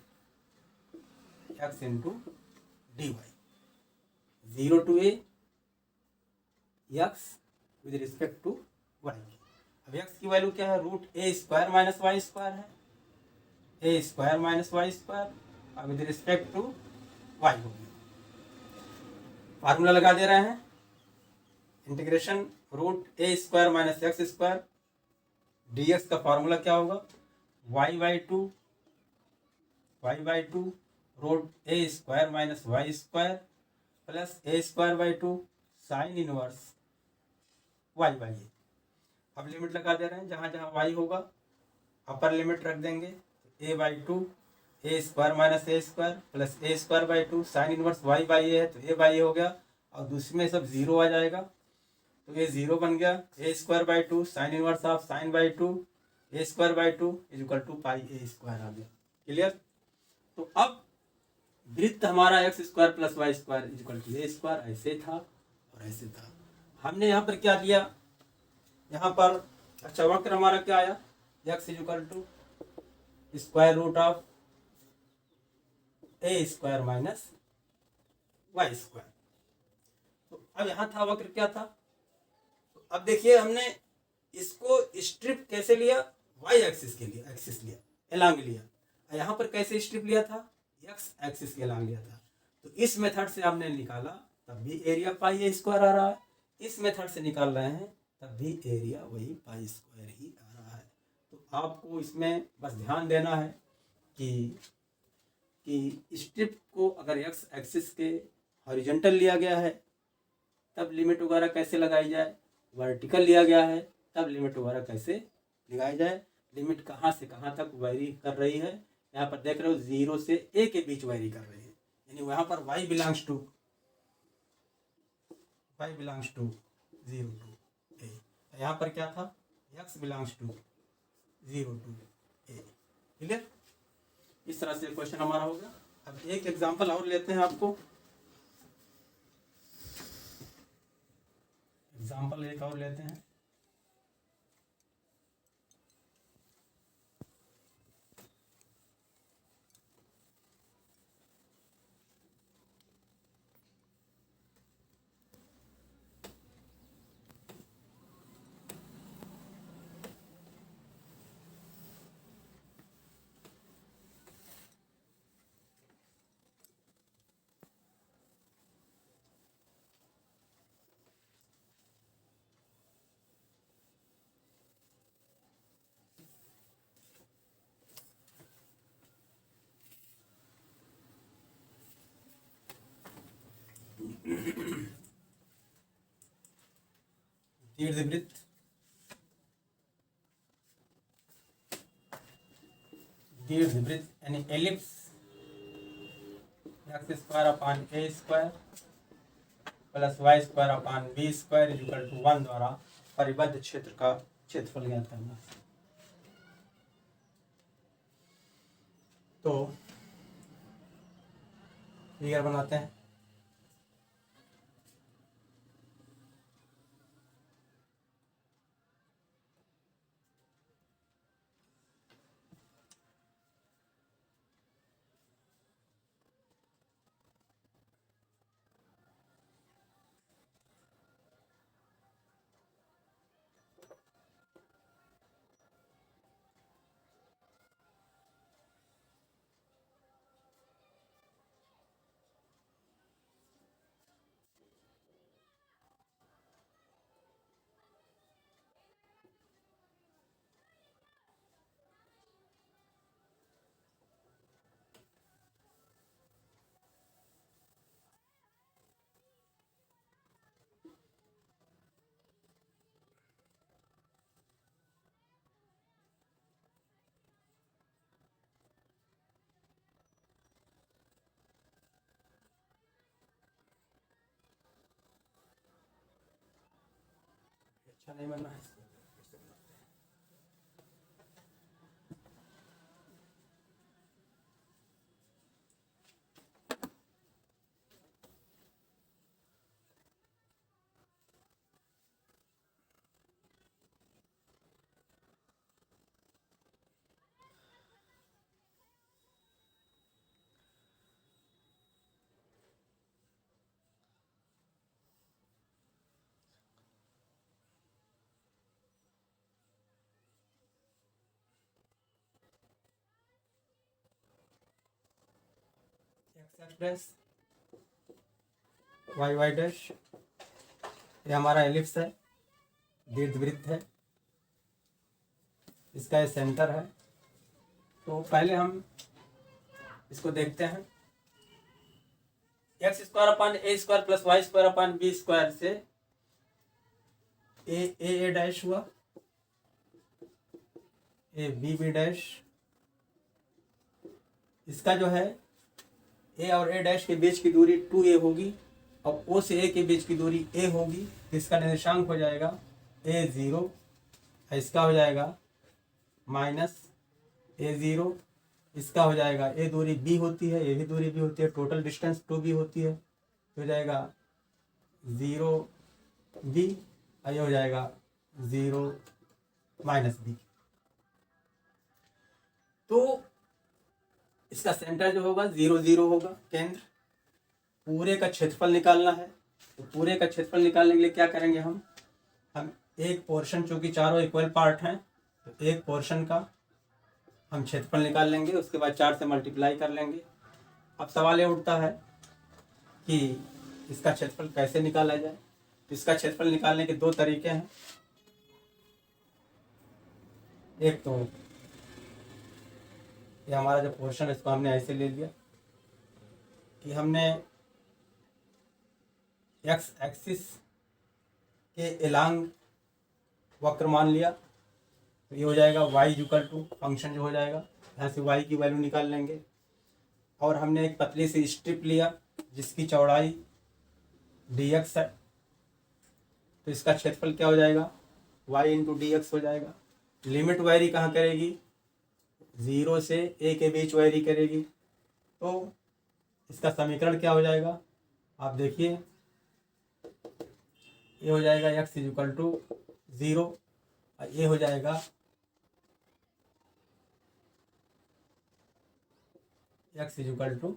x into d y, 0 to A x with respect to y. अब एक्स की वैल्यू क्या है, root a square minus y square है, a square minus y square, और with respect to y हो गया। Formula लगा दे रहे हैं, integration root a square minus x square d x का फार्मूला क्या होगा y by two root a square minus y square plus a square by two sine inverse y by a. अब लिमिट लगा दे रहे हैं, जहाँ जहाँ y होगा अपर लिमिट रख देंगे, a by two a square minus a square plus a square by two sine inverse y by a है, तो a बाई ए हो गया, और दूसरे में सब 0 आ जाएगा, तो ये 0 बन गया, a square by two sine inverse of sine by two a square by two is equal to pi a square आ गया। क्लियर। तो अब वृत्त हमारा x square plus y square is equal to a square ऐसे था और ऐसे था। हमने यहाँ पर क्या किया, यहाँ पर अच्छा वक्र हमारा क्या आया, x is equal to square root of a square minus y square. तो अब यहाँ था वक्र क्या था, तो अब देखिए हमने इसको स्ट्रिप कैसे लिया, वाई एक्सिस के लिए एक्सिस लिया, एलांग लिया, यहाँ पर कैसे स्ट्रिप लिया था, एक्स एक्सिस के एलांग लिया था। तो इस मेथड से हमने निकाला तब भी एरिया पाई ए स्क्वायर आ रहा है, इस मेथड से निकाल रहे हैं तब भी एरिया वही पाई स्क्वायर ही आ रहा है। तो आपको इसमें बस ध्यान देना है कि कि स्ट्रिप को अगर एक्स एक्सिस के हॉरिजॉन्टल लिया गया है तब लिमिट वगैरह कैसे लगाई जाए, वर्टिकल लिया गया है तब लिमिट वगैरह कैसे लगाई जाए, लिमिट कहाँ से कहाँ तक वेरी कर रही है। यहाँ पर देख रहे हो 0 से a के बीच वेरी कर रही है, यानी वहाँ पर y belongs to 0 to a, यहाँ पर क्या था x belongs to 0 to a। Clear? इस तरह से क्वेश्चन हमारा होगा। अब एक एग्जांपल और लेते हैं, आपको एग्जांपल एक और लेते हैं। दीर्घवृत्त यानी ellipse x square upon a square plus y square upon b square equal to 1 द्वारा परिबद्ध क्षेत्र का क्षेत्रफल ज्ञात करना। तो फिगर बनाते हैं। अच्छा नहीं बनना है। X dash Y Y dash, ये हमारा एलिप्स है, दीर्घवृत्त है, इसका ये सेंटर है। तो पहले हम इसको देखते हैं। X square upon a square plus y square upon b square से ए डैश हुआ, ए बी डैश, इसका जो है ए और ए डैश के बीच की दूरी 2a होगी और ओ से ए के बीच की दूरी a होगी। इसका निर्देशांक हो जाएगा a0, इसका हो जाएगा -a0, इसका हो जाएगा a दूरी b होती है, ये भी दूरी b होती है, टोटल डिस्टेंस 2b होती है, तो हो जाएगा 0b, ये हो जाएगा 0 -b। तो इसका सेंटर जो होगा 0 0 होगा, केंद्र। पूरे का क्षेत्रफल निकालना है, तो पूरे का क्षेत्रफल निकालने के लिए क्या करेंगे हम एक पोर्शन, चूंकि चारों इक्वल पार्ट हैं तो एक पोर्शन का हम क्षेत्रफल निकाल लेंगे, उसके बाद 4 से मल्टीप्लाई कर लेंगे। अब सवाल ये उठता है कि इसका क्षेत्रफल कैसे निकाला जाए। तो इसका क्षेत्रफल निकालने के 2 तरीके हैं। एक तो ये हमारा जो पोर्शन है इसको हमने ऐसे ले लिया, कि हमने एक्स एक्सिस के एलांग वक्र मान लिया, तो ये हो जाएगा y इक्वल टू फंक्शन जो हो जाएगा, यहाँ से y की वैल्यू निकाल लेंगे। और हमने एक पतली सी स्ट्रिप लिया जिसकी चौड़ाई dx है, तो इसका क्षेत्रफल क्या हो जाएगा, y इंटू डी एक्स हो जाएगा। लिमिट वैरी कहाँ करेगी, 0 से a के बीच वैरी करेगी, तो इसका समीकरण क्या हो जाएगा, आप देखिए, ये हो जाएगा x इक्वल टू 0 और ये हो जाएगा x इक्वल टू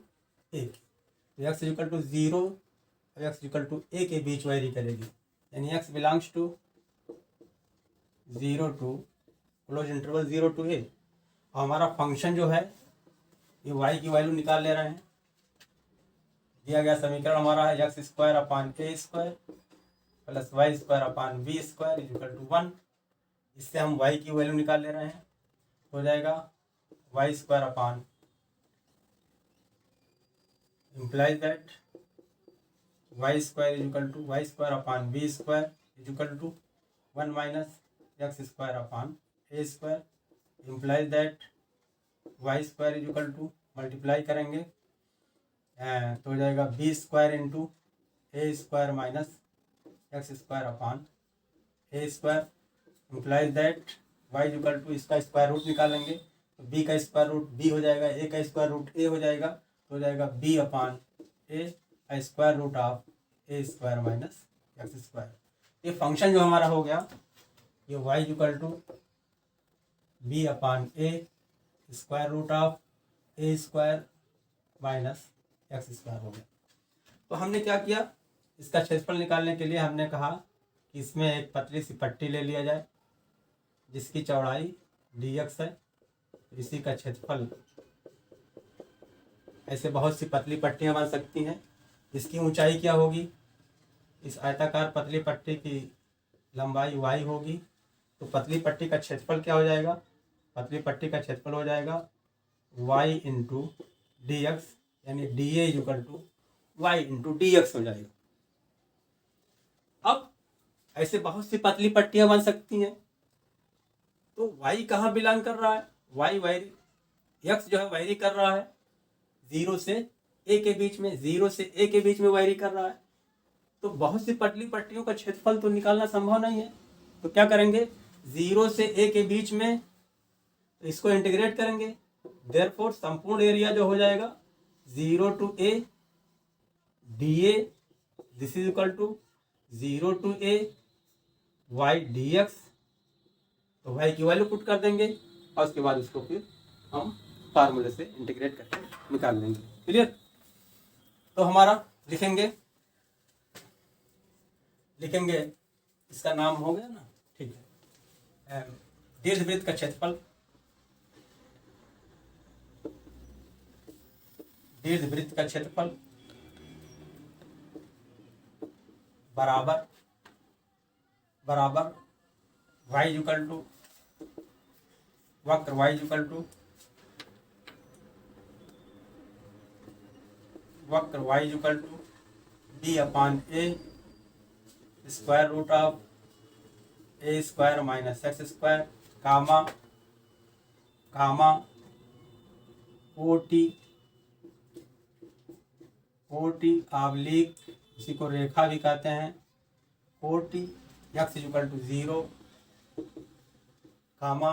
ए। तो x इक्वल टू 0 और x इक्वल टू ए के बीच वैरी करेगी, यानी x belongs to 0 to close interval 0 to a। और हमारा फंक्शन जो है ये y की वैल्यू निकाल ले रहे हैं। दिया गया समीकरण हमारा है x square upon a square plus y square upon b square equal to 1। इससे हम y की वैल्यू निकाल ले रहे हैं, हो जाएगा y square upon implies that y square is equal to y square upon b square is equal to 1 minus x square upon a square, implies that y square is equal to multiply करेंगे तो हो जाएगा b square into a square minus x square upon a square, implies that y is equal to इसका square root निकालेंगे तो b का square root b हो जाएगा, a का स्क्वायर रूट a हो जाएगा, तो हो जाएगा b upon a square root of a square minus x square. ये फंक्शन जो हमारा हो गया ये y equal to b upon a square root of a square minus x square हो गया। तो हमने क्या किया, इसका क्षेत्रफल निकालने के लिए हमने कहा कि इसमें एक पतली सी पट्टी ले लिया जाए जिसकी चौड़ाई dx है, इसी का क्षेत्रफल। ऐसे बहुत सी पतली पट्टियां बन सकती हैं। इसकी ऊंचाई क्या होगी, इस आयताकार पतली पट्टी की लंबाई y होगी, तो पतली पट्टी का क्षेत्रफल क्या हो जाएगा, पतली पट्टी का क्षेत्रफल हो जाएगा y इंटू डी एक्स, यानी d A equal to Y into D x हो जाएगा। अब ऐसे बहुत सी पतली पट्टियां बन सकती हैं, तो y कहाँ बिलोंग कर रहा है, y वैरी, x जो है वैरी कर रहा है 0 से a के बीच में, 0 से a के बीच में वैरी कर रहा है, तो बहुत सी पतली पट्टियों का क्षेत्रफल तो निकालना संभव नहीं है। तो क्या करेंगे, 0 से a के बीच में तो इसको इंटीग्रेट करेंगे, देयरफॉर संपूर्ण एरिया जो हो जाएगा 0 to a d a, this is equal to 0 to a y d x. तो y की वैल्यू पुट कर देंगे और उसके बाद उसको फिर हम फार्मूले से इंटीग्रेट करके निकाल लेंगे। क्लियर। तो हमारा लिखेंगे इसका नाम हो गया ना, ठीक है, दीर्घवृत्त का क्षेत्रफल, दीर्घवृत्त का क्षेत्रफल बराबर y इक्वल टू वक्र y इक्वल टू वक्र y equal to b upon a square root of a square minus x square comma कोटि ऑब्लिक, इसी को रेखा भी कहते हैं, कोटि एक्स इक्वल टू 0 कामा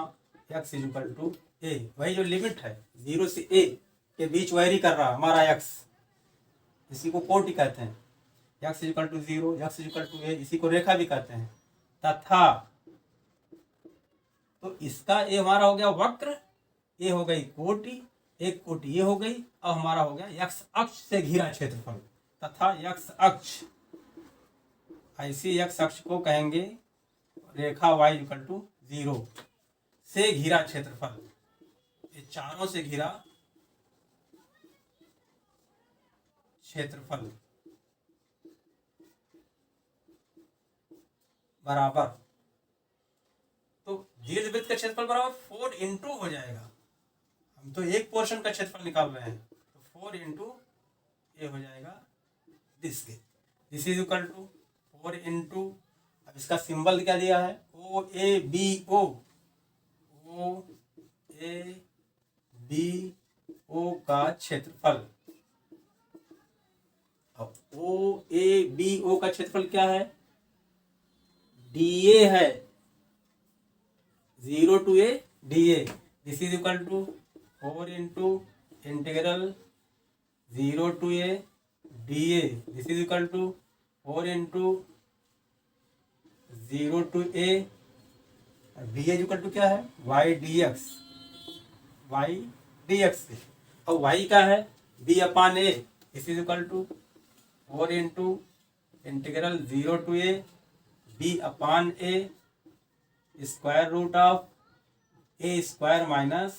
एक्स इक्वल टू ए। वही जो लिमिट है 0 से a के बीच वैरी कर रहा हमारा x, इसी को कोटि कहते हैं, x equal to 0, x equal to a, इसी को रेखा भी कहते हैं। तथा तो इसका ए हमारा हो गया वक्र, ए हो गई कोटि, एक कोटि ये हो गई, अब हमारा हो गया x अक्ष से घिरा क्षेत्रफल, तथा x अक्ष, ऐसी x अक्ष को कहेंगे रेखा y इक्वल टू 0 से घिरा क्षेत्रफल, ये चारों से घिरा क्षेत्रफल बराबर, तो दीर्घवृत्त का क्षेत्रफल बराबर 4 इंटू हो जाएगा, हम तो एक पोर्शन का क्षेत्रफल निकाल रहे हैं, तो 4 इंटू ए हो जाएगा दिस के। This is equal to 4 into, अब इसका सिंबल क्या दिया है, ओ A B O, O A B O का क्षेत्रफल। अब ओ ए बी ओ का क्षेत्रफल क्या है, डी ए है, 0 to a dA। This is equal to 4 into integral 0 to a dA। This is equal to 4 into 0 to a dA equal to क्या है, y dx, y dx से। और y का है b upon a। This is equal to 4 into integral 0 to a b upon a square root of a square minus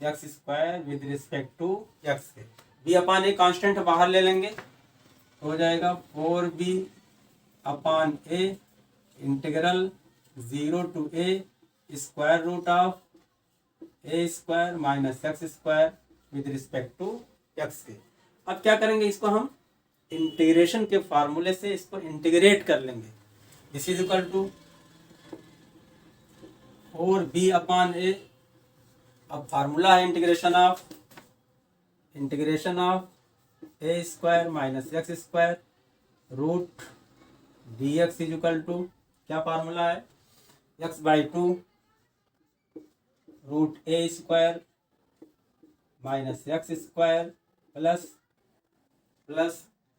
x square with respect to x के। B upon a constant बाहर ले लेंगे, हो जाएगा 4b upon a integral 0 to a square root of a square minus x square with respect to x के। अब क्या करेंगे, इसको हम इंटीग्रेशन के फार्मूले से इसको इंटीग्रेट कर लेंगे। This is equal to 4b upon a, अब फार्मूला है integration of a square minus x square root d x is equal to, क्या फार्मूला है, x by two root a square minus x square plus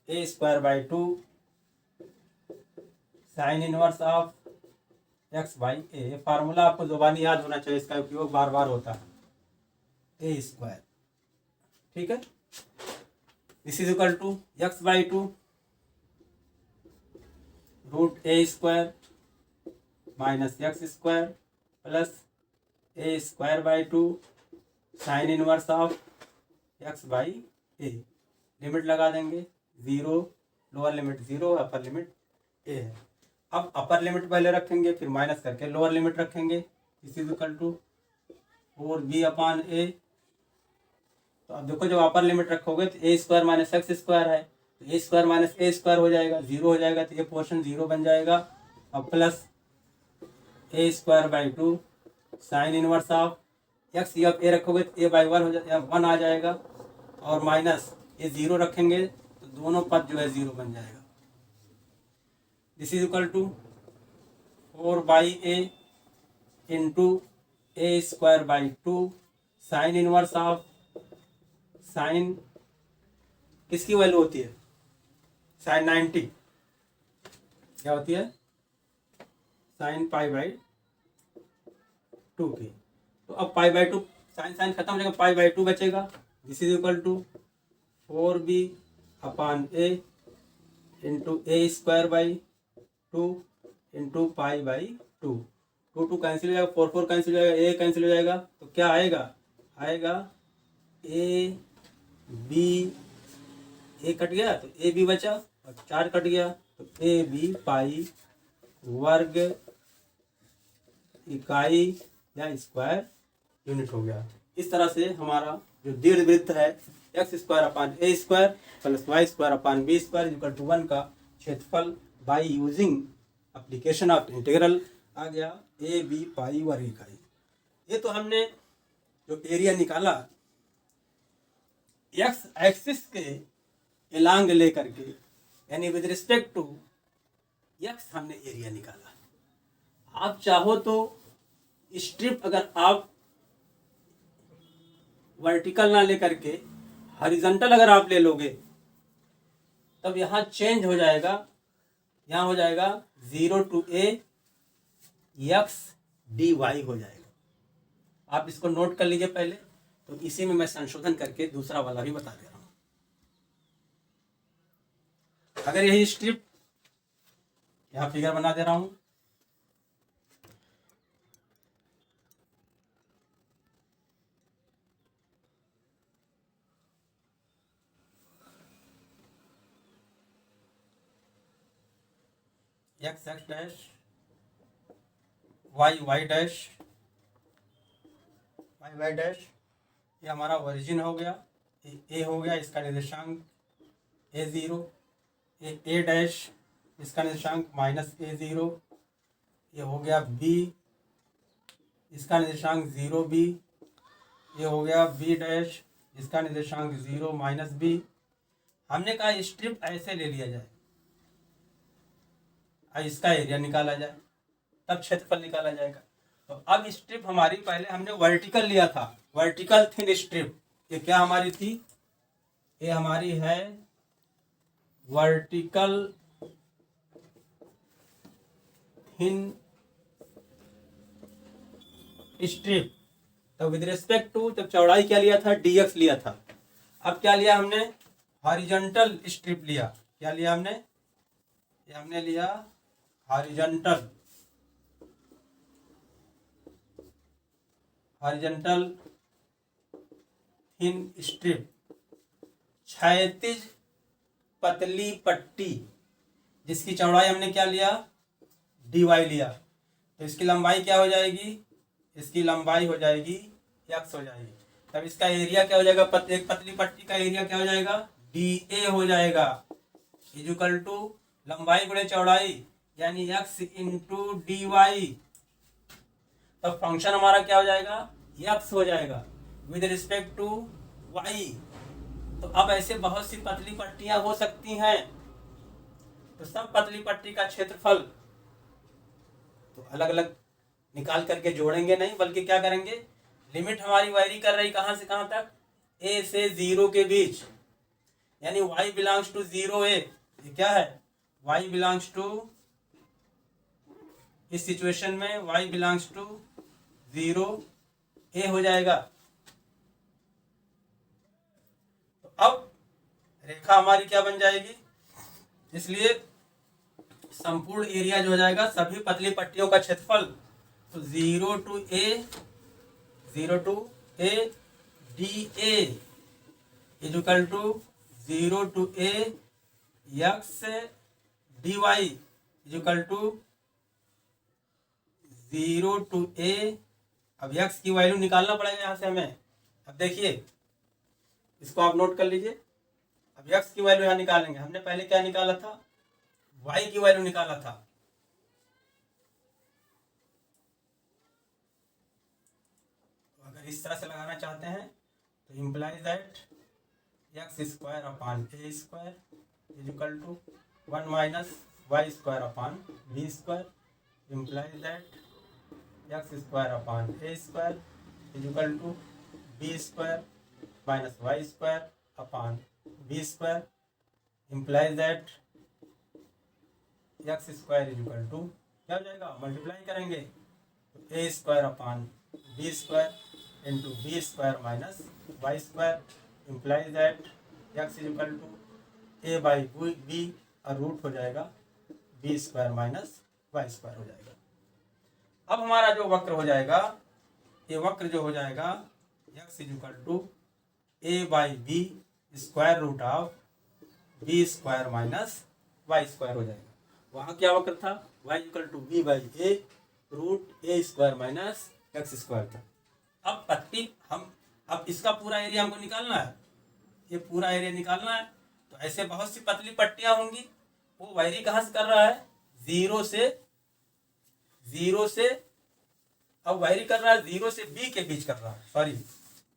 a square by two sine inverse of x by a. Formula आपको जुबानी याद होना चाहिए, इसका उपयोग बार बार होता है, ए स्क्वायर, ठीक है। This is equal to x by two root a square minus x square plus a square by two sine inverse of x by a. Limit लगा देंगे, 0, lower limit 0, upper limit a है। अब upper limit पहले रखेंगे, फिर minus करके lower limit रखेंगे। This is equal to 4b upon a. तो अब देखो, जब अपर लिमिट रखोगे तो a square minus x square है, तो a square minus a square हो जाएगा, 0 हो जाएगा, तो ये पोर्शन 0 बन जाएगा। अब plus a square by two sine inverse of x, अब ए रखोगे तो ए बाई 1 हो जाएगा, 1 आ जाएगा, और माइनस ये 0 रखेंगे तो दोनों पद जो है 0 बन जाएगा। This is equal to 4 by a into a square by two sine inverse of, sine किसकी वैल्यू होती है, साइन 90 क्या होती है, साइन पाई बाई 2 की। तो अब पाई बाई 2 साइन खत्म हो जाएगा, पाई बाई 2 बचेगा। This is equal to 4b upon a into a square by 2 into pi by 2। 2 cancel हो जाएगा, 4 कैंसिल हो जाएगा, ए कैंसिल हो जाएगा, तो क्या आएगा ए बी, ए कट गया तो ए बी बचा, और 4 कट गया तो ए बी पाई वर्ग इकाई या स्क्वायर यूनिट हो गया। इस तरह से हमारा जो दीर्घवृत्त है x square upon a square plus y square upon b square equal to 1 का क्षेत्रफल by using application of integral आ गया ए बी पाई वर्ग इकाई। ये तो हमने जो एरिया निकाला एक्स एक्सिस के एलांग लेकर के, यानी विद रिस्पेक्ट टू एक्स हमने एरिया निकाला। आप चाहो तो स्ट्रिप अगर आप वर्टिकल ना लेकर के हॉरिजॉन्टल अगर आप ले लोगे, तब यहाँ चेंज हो जाएगा, यहाँ हो जाएगा 0 टू a एक्स dy हो जाएगा। आप इसको नोट कर लीजिए पहले, तो इसी में मैं संशोधन करके दूसरा वाला भी बता दे रहा हूँ। अगर यही स्ट्रिप, यहाँ फिगर बना दे रहा हूँ, x x dash Y Y dash Y Y dash, ये हमारा ओरिजिन हो गया, ए हो गया इसका निर्देशांक A0, ए डैश इसका निर्देशांक -A0, ये हो गया B, इसका निर्देशांक 0B, ये हो गया B डैश, इसका निर्देशांक 0 -B। हमने कहा स्ट्रिप ऐसे ले लिया जाए और इसका एरिया निकाला जाए, तब क्षेत्रफल निकाला जाएगा। तो अब स्ट्रिप हमारी पहले हमने वर्टिकल लिया था, वर्टिकल थिन स्ट्रिप। ये क्या हमारी थी? ये हमारी है वर्टिकल थिन स्ट्रिप। तो विद रिस्पेक्ट टू, तब चौड़ाई क्या लिया था? dx लिया था। अब क्या लिया हमने? हॉरिजॉन्टल स्ट्रिप लिया। क्या लिया हमने? ये हमने लिया हॉरिजॉन्टल थिन स्ट्रिप, क्षैतिज पतली पट्टी, जिसकी चौड़ाई हमने क्या लिया? dy लिया। तो इसकी लंबाई क्या हो जाएगी? इसकी लंबाई हो जाएगी x हो जाएगी। तब इसका एरिया क्या हो जाएगा? एक पतली पट्टी का एरिया क्या हो जाएगा? dA हो जाएगा, इक्वल टू लंबाई गुणे चौड़ाई यानी x इंटू dy। तब फंक्शन हमारा क्या हो जाएगा? x हो जाएगा विद रिस्पेक्ट टू y। तो अब ऐसे बहुत सी पतली पट्टियां हो सकती हैं, तो सब पतली पट्टी का क्षेत्रफल तो अलग अलग निकाल करके जोड़ेंगे नहीं, बल्कि क्या करेंगे? लिमिट हमारी वैरी कर रही कहां से कहां तक? a से 0 के बीच, यानी y बिलोंग्स टू 0 a। ये क्या है? y बिलोंग्स टू, इस सिचुएशन में y बिलोंग्स टू 0 a हो जाएगा। तो अब रेखा हमारी क्या बन जाएगी? इसलिए संपूर्ण एरिया जो हो जाएगा सभी पतली पट्टियों का क्षेत्रफल, तो 0 to a dA equal to 0 to a x dy equal to 0 to a। अब x की वैल्यू निकालना पड़ेगा यहाँ से हमें। अब देखिए, इसको आप नोट कर लीजिए। अब x की वैल्यू यहाँ निकालेंगे। हमने पहले क्या निकाला था? y की वैल्यू निकाला था। तो अगर इस तरह से लगाना चाहते हैं तो implies that x square upon a square equal to 1 minus y square upon b square. Implies that x square upon a square equal to b square minus y square upon b square. Implies that x square equal to क्या हो जाएगा? Multiply करेंगे तो a square upon b square into b square minus y square. Implies that x equal to a by b और root हो जाएगा b square minus y square हो जाएगा। अब हमारा जो वक्र हो जाएगा, ये वक्र जो हो जाएगा x equal to a by b square root of b square minus y square हो जाएगा। वहाँ क्या वक्र था? y equal to b by a root a square minus x square था। अब पट्टी अब इसका पूरा एरिया हमको निकालना है, ये पूरा एरिया निकालना है। तो ऐसे बहुत सी पतली पट्टियां होंगी। वो वैरी कहाँ से कर रहा है? 0 से अब वैरी कर रहा है 0 से b के बीच कर रहा है। सॉरी,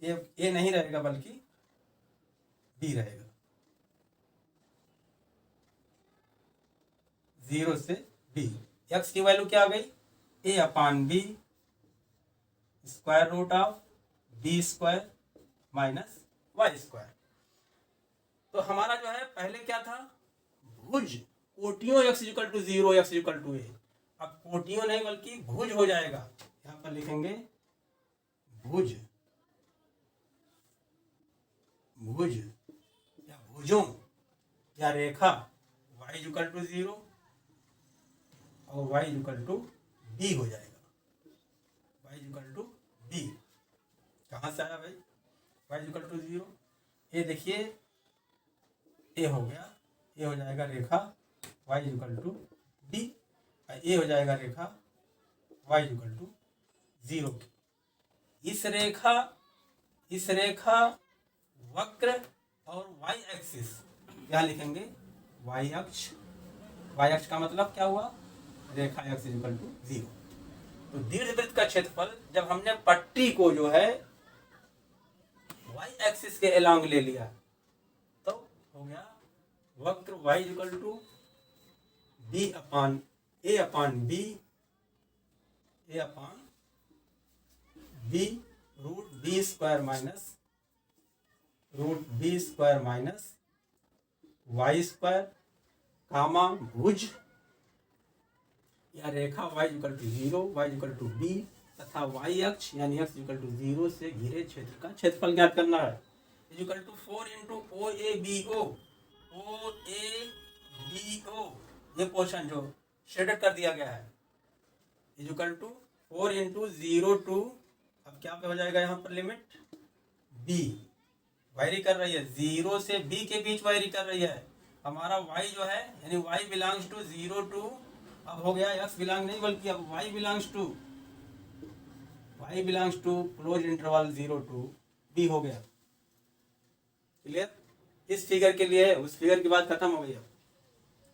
ये a नहीं रहेगा बल्कि b रहेगा। 0 से b। x की वैल्यू क्या आ गई? a upon b square root of b square minus y square. तो हमारा जो है पहले क्या था? भुज कोटियों x equal to 0 x equal to a। अब कोटियों नहीं बल्कि भुज हो जाएगा। यहाँ पर लिखेंगे भुज या भुजों या रेखा y इक्वल टू 0 और y इक्वल टू b हो जाएगा। y इक्वल टू b कहाँ से आया भाई? y equal to 0। ये देखिए a हो गया, ये हो जाएगा रेखा y इक्वल टू b, ये हो जाएगा रेखा y इक्वल टू 0 की। इस रेखा वक्र और वाई एक्सिस, क्या लिखेंगे, वाई अक्ष, वाई अक्ष का मतलब क्या हुआ, रेखा x इक्वल टू 0। तो दीर्घवृत्त का क्षेत्रफल जब हमने पट्टी को जो है वाई एक्सिस के अलोंग ले लिया तो हो गया वक्र y equal to b upon a upon b, a upon b root b square minus y square comma भुज या रेखा y equal to 0, y equal to B तथा y अक्ष यानी x इक्वल टू 0 से घिरे क्षेत्र का क्षेत्रफल ज्ञात करना है। Equal to 4 into O A B O, ये पोर्शन जो शेडेड कर दिया गया है, इक्वल टू 4 इंटू 0 टू, अब क्या पे हो जाएगा यहाँ पर लिमिट b, वायरी कर रही है 0 से b के बीच वायरी कर रही है। हमारा y जो है यानी y बिलोंग्स टू 0 टू, अब हो गया x बिलोंग नहीं बल्कि अब y belongs to close interval 0 to b हो गया। क्लियर, इस फिगर के लिए उस फिगर की बात खत्म हो गई। अब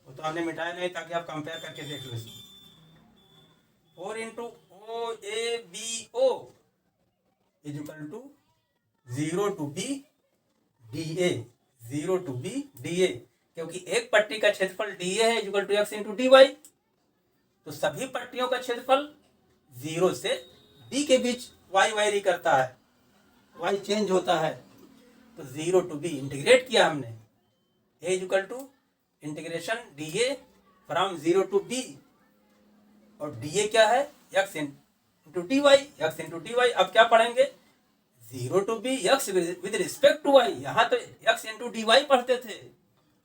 वो तो हमने मिटाया नहीं ताकि आप कंपेयर करके देख लो इसको। 4 into O A B O is equal to 0 to B D A, 0 to B D A, क्योंकि एक पट्टी का क्षेत्रफल डी ए है equal to x into d y, तो सभी पट्टियों का क्षेत्रफल 0 से b के बीच y वायरी करता है, y चेंज होता है। तो 0 टू b इंटीग्रेट किया हमने, a equal to integration dA from 0 to b, और dA क्या है, x into d Y, x into d Y. अब क्या पढ़ेंगे, 0 to b x with respect to y, यहाँ तो x इंटू डी वाई पढ़ते थे,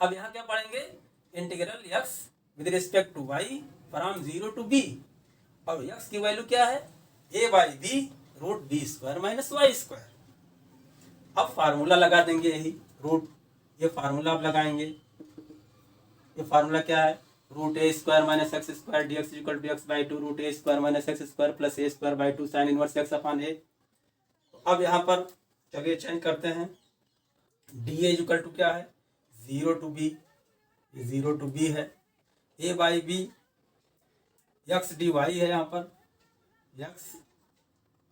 अब यहाँ क्या पढ़ेंगे, integral x with respect to y from 0 to b, और x की वैल्यू क्या है, a by b root b square minus y square. अब फार्मूला लगा देंगे, यही रूट, ये फार्मूला आप लगाएंगे, ये फार्मूला क्या है, root a square minus x square d x equal to x by two root a square minus x square plus a square by two sine inverse x upon a. अब यहाँ पर चलिए change करते हैं, D A equal to क्या है, 0 to B, ये 0 to b है, a by b x D y है यहाँ पर एक्स,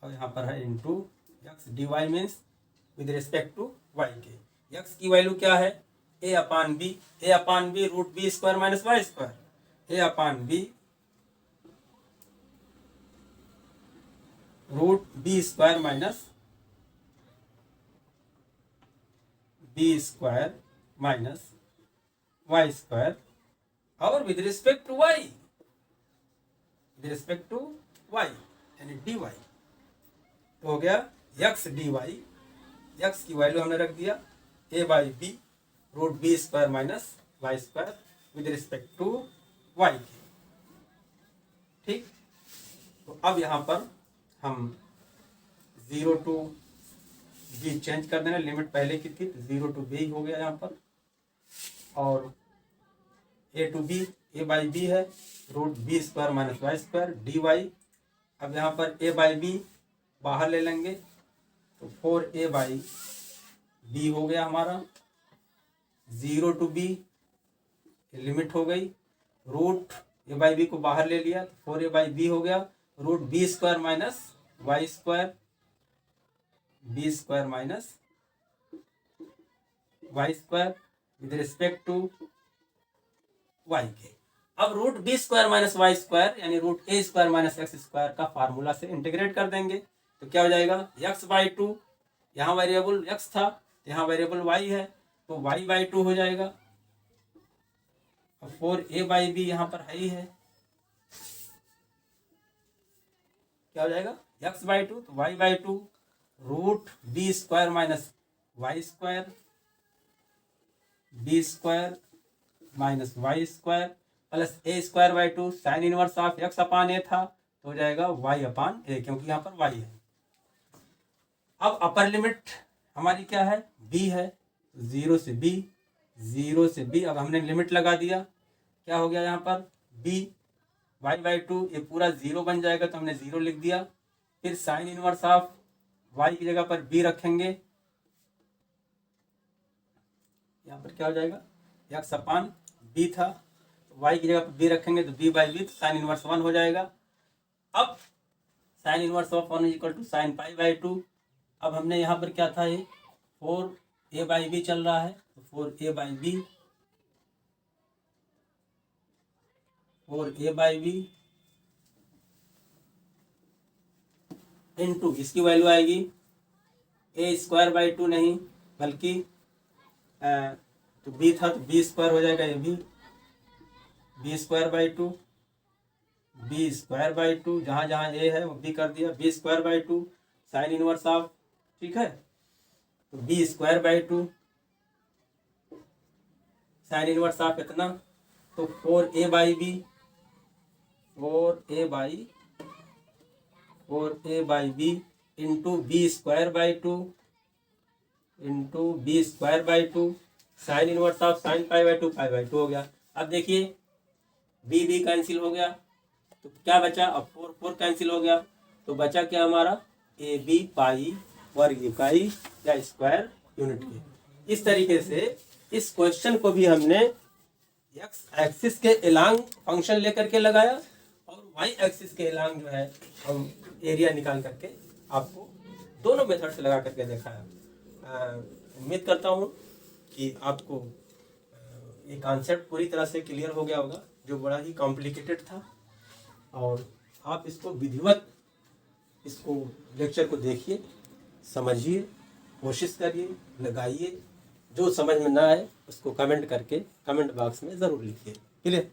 और यहाँ पर है into x D y means with respect to y के। एक्स की वैल्यू क्या है, a upon b root b square minus y square, a upon b root b square minus b square minus y square, और with respect to y, with respect to y यानी d y. तो हो गया x D Y, x की value हमने रख दिया a by b root b square minus y square with respect to y के। ठीक, तो अब यहाँ पर हम 0 टू बी चेंज कर देना, लिमिट पहले की थी 0 टू बी हो गया यहाँ पर, और a to b, a by b है root b square minus y square d Y. अब यहाँ पर ए बाई बी बाहर ले लेंगे तो 4a बाई बी हो गया हमारा, 0 टू बी लिमिट हो गई, रूट ए बाई बी को बाहर ले लिया तो 4a बाई बी हो गया, root b square minus y square, b square minus y square with respect to y के। अब root b square minus y square यानी root a square minus x square का फार्मूला से integrate कर देंगे तो क्या हो जाएगा, एक्स बाई टू, यहाँ वेरिएबल एक्स था यहाँ वेरिएबल वाई है तो वाई बाई टू हो जाएगा, और 4a बाई बी यहाँ पर है ही है, क्या हो जाएगा एक्स बाई टू तो y by two root b square minus y square, b square minus y square plus a square by two sine inverse of x upon a था तो हो जाएगा वाई अपान ए, क्योंकि यहाँ पर वाई है। अब अपर लिमिट हमारी क्या है, b है, 0 से b, 0 से b, अब हमने लिमिट लगा दिया, क्या हो गया यहाँ पर b वाई बाई टू, ये पूरा 0 बन जाएगा तो हमने 0 लिख दिया, फिर साइन इनवर्स ऑफ y की जगह पर b रखेंगे यहाँ पर क्या हो जाएगा, एक्स अपान बी था, वाई की जगह पर बी रखेंगे तो बी बाई बी, तो साइन इनवर्स 1 हो जाएगा। अब sine inverse of 1 is equal to sine pi by 2। अब हमने यहाँ पर क्या था, ये 4a बाई बी चल रहा है, तो 4a by b, 4a by b into इसकी वैल्यू आएगी ए स्क्वायर बाई 2 नहीं बल्कि तो बी था तो बी स्क्वायर हो जाएगा, ये भी b square by 2, b square by 2, जहाँ जहाँ ए है वो बी कर दिया, b square by 2 sine inverse of, ठीक है, तो b square by 2 sine inverse of इतना, तो 4a by b, 4a by b into b square by 2 into b square by 2 sine inverse of sine pi by 2 हो गया। अब देखिए B B cancel हो गया, तो क्या बचा, अब 4 कैंसिल हो गया, तो बचा क्या हमारा, ए बी पाई वर्ग इकाई या स्क्वायर यूनिट के। इस तरीके से इस क्वेश्चन को भी हमने एक्स एक्सिस के एलांग फंक्शन लेकर के लगाया और वाई एक्सिस के एलांग जो है हम एरिया निकाल करके आपको दोनों मेथड से लगा करके दिखाया। उम्मीद करता हूँ कि आपको ये कॉन्सेप्ट पूरी तरह से क्लियर हो गया होगा, जो बड़ा ही कॉम्प्लिकेटेड था, और आप इसको विधिवत इसको लेक्चर को देखिए, समझिए, कोशिश करिए, लगाइए, जो समझ में ना आए उसको कमेंट करके कमेंट बॉक्स में ज़रूर लिखिए। क्लियर।